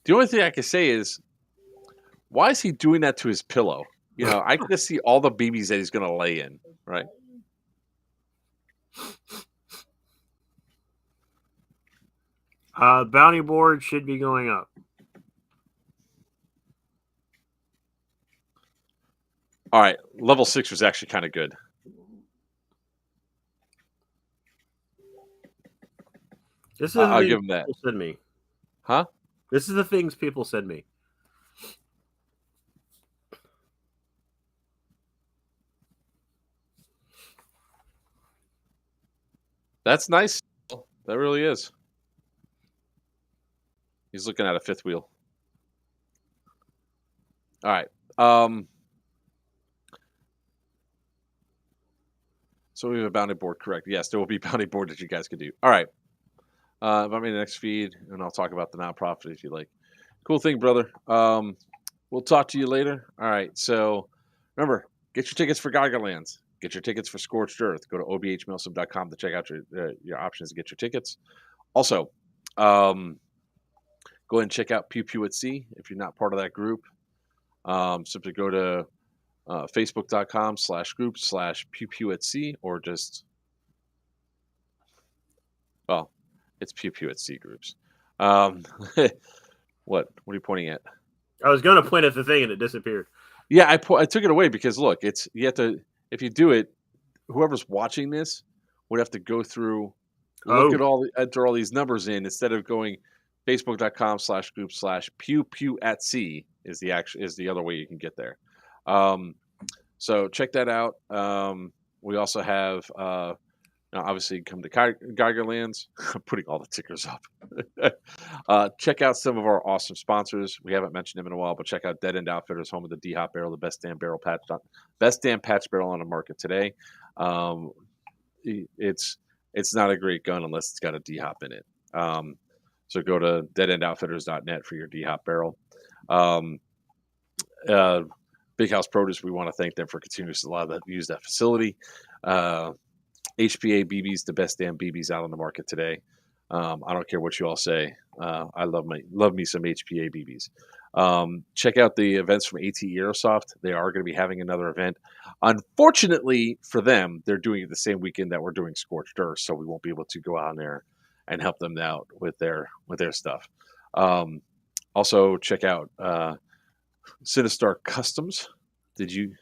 The only thing I can say is, why is he doing that to his pillow? You know, I can just see all the babies that he's going to lay in, right? Bounty board should be going up. All right, level 6 was actually kind of good. This is I'll the give him that. people send me. Huh? This is the things people send me. That's nice. That really is. He's looking at a 5th wheel. All right. So we have a bounty board, correct? Yes, there will be bounty board that you guys can do. All right. If I'm in the next feed, and I'll talk about the nonprofit if you like. Cool thing, brother. We'll talk to you later. All right. So remember, get your tickets for Geigerlands. Get your tickets for Scorched Earth. Go to obhmailsub.com to check out your options to get your tickets. Also, go ahead and check out Pew Pew at Sea if you're not part of that group. Simply go to facebook.com/group/Pew Pew at Sea, or just, well, it's Pew Pew at Sea groups. What are you pointing at? I was going to point at the thing and it disappeared. Yeah, I took it away because look, you have to, if you do it, whoever's watching this would have to go through, look at enter all these numbers in instead of going facebook.com/group/Pew Pew at Sea is the other way you can get there. So check that out. We also have now obviously come to Geigerlands. I'm putting all the tickers up. Check out some of our awesome sponsors. We haven't mentioned them in a while, but check out Dead End Outfitters, home of the D-Hop barrel, the best damn patch barrel on the market today. It's not a great gun unless it's got a D-Hop in it. So go to deadendoutfitters.net for your D-Hop barrel. Big House Produce, we want to thank them for continuing to use that facility. HPA BBs, the best damn BBs out on the market today. I don't care what you all say. I love me some HPA BBs. Check out the events from AT Airsoft. They are going to be having another event. Unfortunately for them, they're doing it the same weekend that we're doing Scorched Earth, so we won't be able to go out there and help them out with their stuff. Also, check out Sinistar Customs. Did you?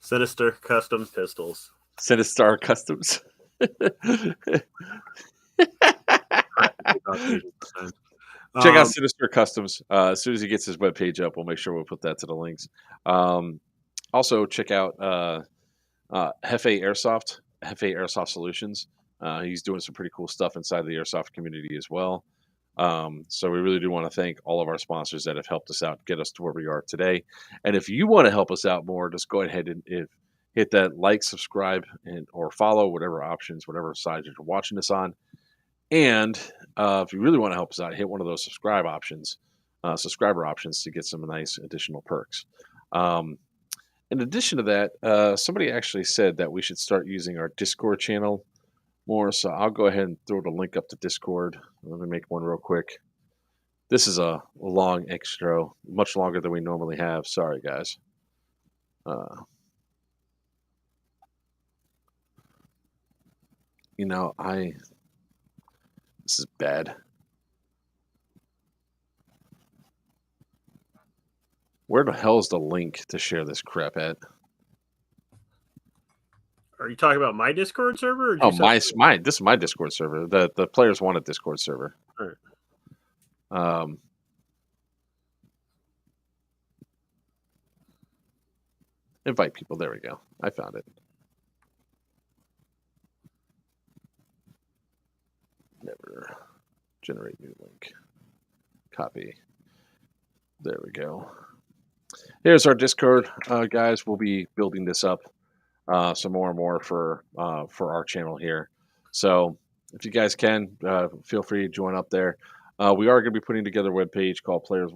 Sinister Custom Pistols. Sinistar Customs. Check out Sinister Customs. As soon as he gets his webpage up, we'll make sure we'll put that to the links. Also, check out Hefe Airsoft Solutions. He's doing some pretty cool stuff inside the airsoft community as well. So we really do want to thank all of our sponsors that have helped us out, get us to where we are today. And if you want to help us out more, just go ahead and hit that like, subscribe, or follow, whatever options, whatever side you're watching us on. And if you really want to help us out, hit one of those subscriber options to get some nice additional perks. In addition to that, somebody actually said that we should start using our Discord channel more. So I'll go ahead and throw the link up to Discord. Let me make one real quick. This is a long extra, much longer than we normally have. Sorry, guys. This is bad. Where the hell is the link to share this crap at? Are you talking about my Discord server? Oh, this is my Discord server. The players want a Discord server. All right. Invite people. There we go. I found it. Never generate new link. Copy. There we go. Here's our Discord, guys. We'll be building this up some more and more for our channel here. So if you guys can, feel free to join up there. We are going to be putting together a webpage called Players.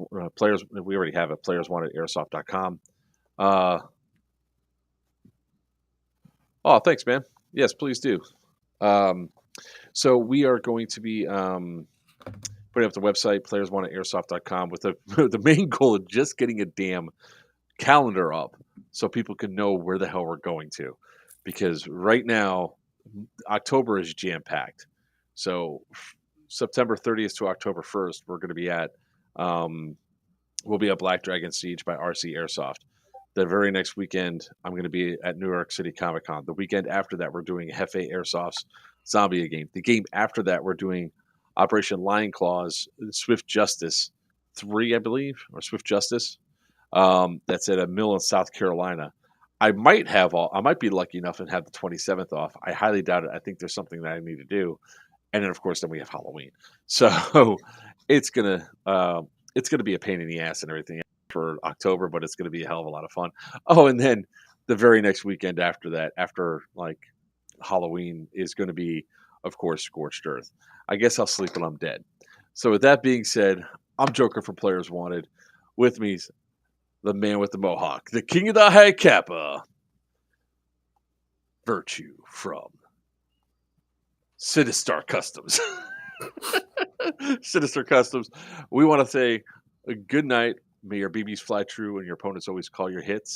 We already have it. PlayersWantedAirsoft.com. Oh, thanks, man. Yes, please do. So we are going to be putting up the website PlayersWantedAirsoft.com with the main goal of just getting a damn calendar up so people can know where the hell we're going to, because right now October is jam packed. So September 30th to October 1st, we're going to be at we'll be at Black Dragon Siege by RC Airsoft. The very next weekend, I'm going to be at New York City Comic Con. The weekend after that, we're doing Hefe Airsoft's Zombie game. The game after that, we're doing Operation Lion Claws Swift Justice 3, I believe, or Swift Justice. That's at a mill in South Carolina. I might be lucky enough and have the 27th off. I highly doubt it. I think there's something that I need to do. And then, of course, then we have Halloween. So it's gonna be a pain in the ass and everything for October, but it's gonna be a hell of a lot of fun. Oh, and then the very next weekend after that, after like Halloween, is going to be, of course, Scorched Earth. I guess I'll sleep when I'm dead. So with that being said, I'm Joker from Players Wanted. With me's the man with the mohawk, the king of the high kappa, Virchew from Sinister Customs. Sinister Customs. We want to say a good night. May your BBs fly true and your opponents always call your hits.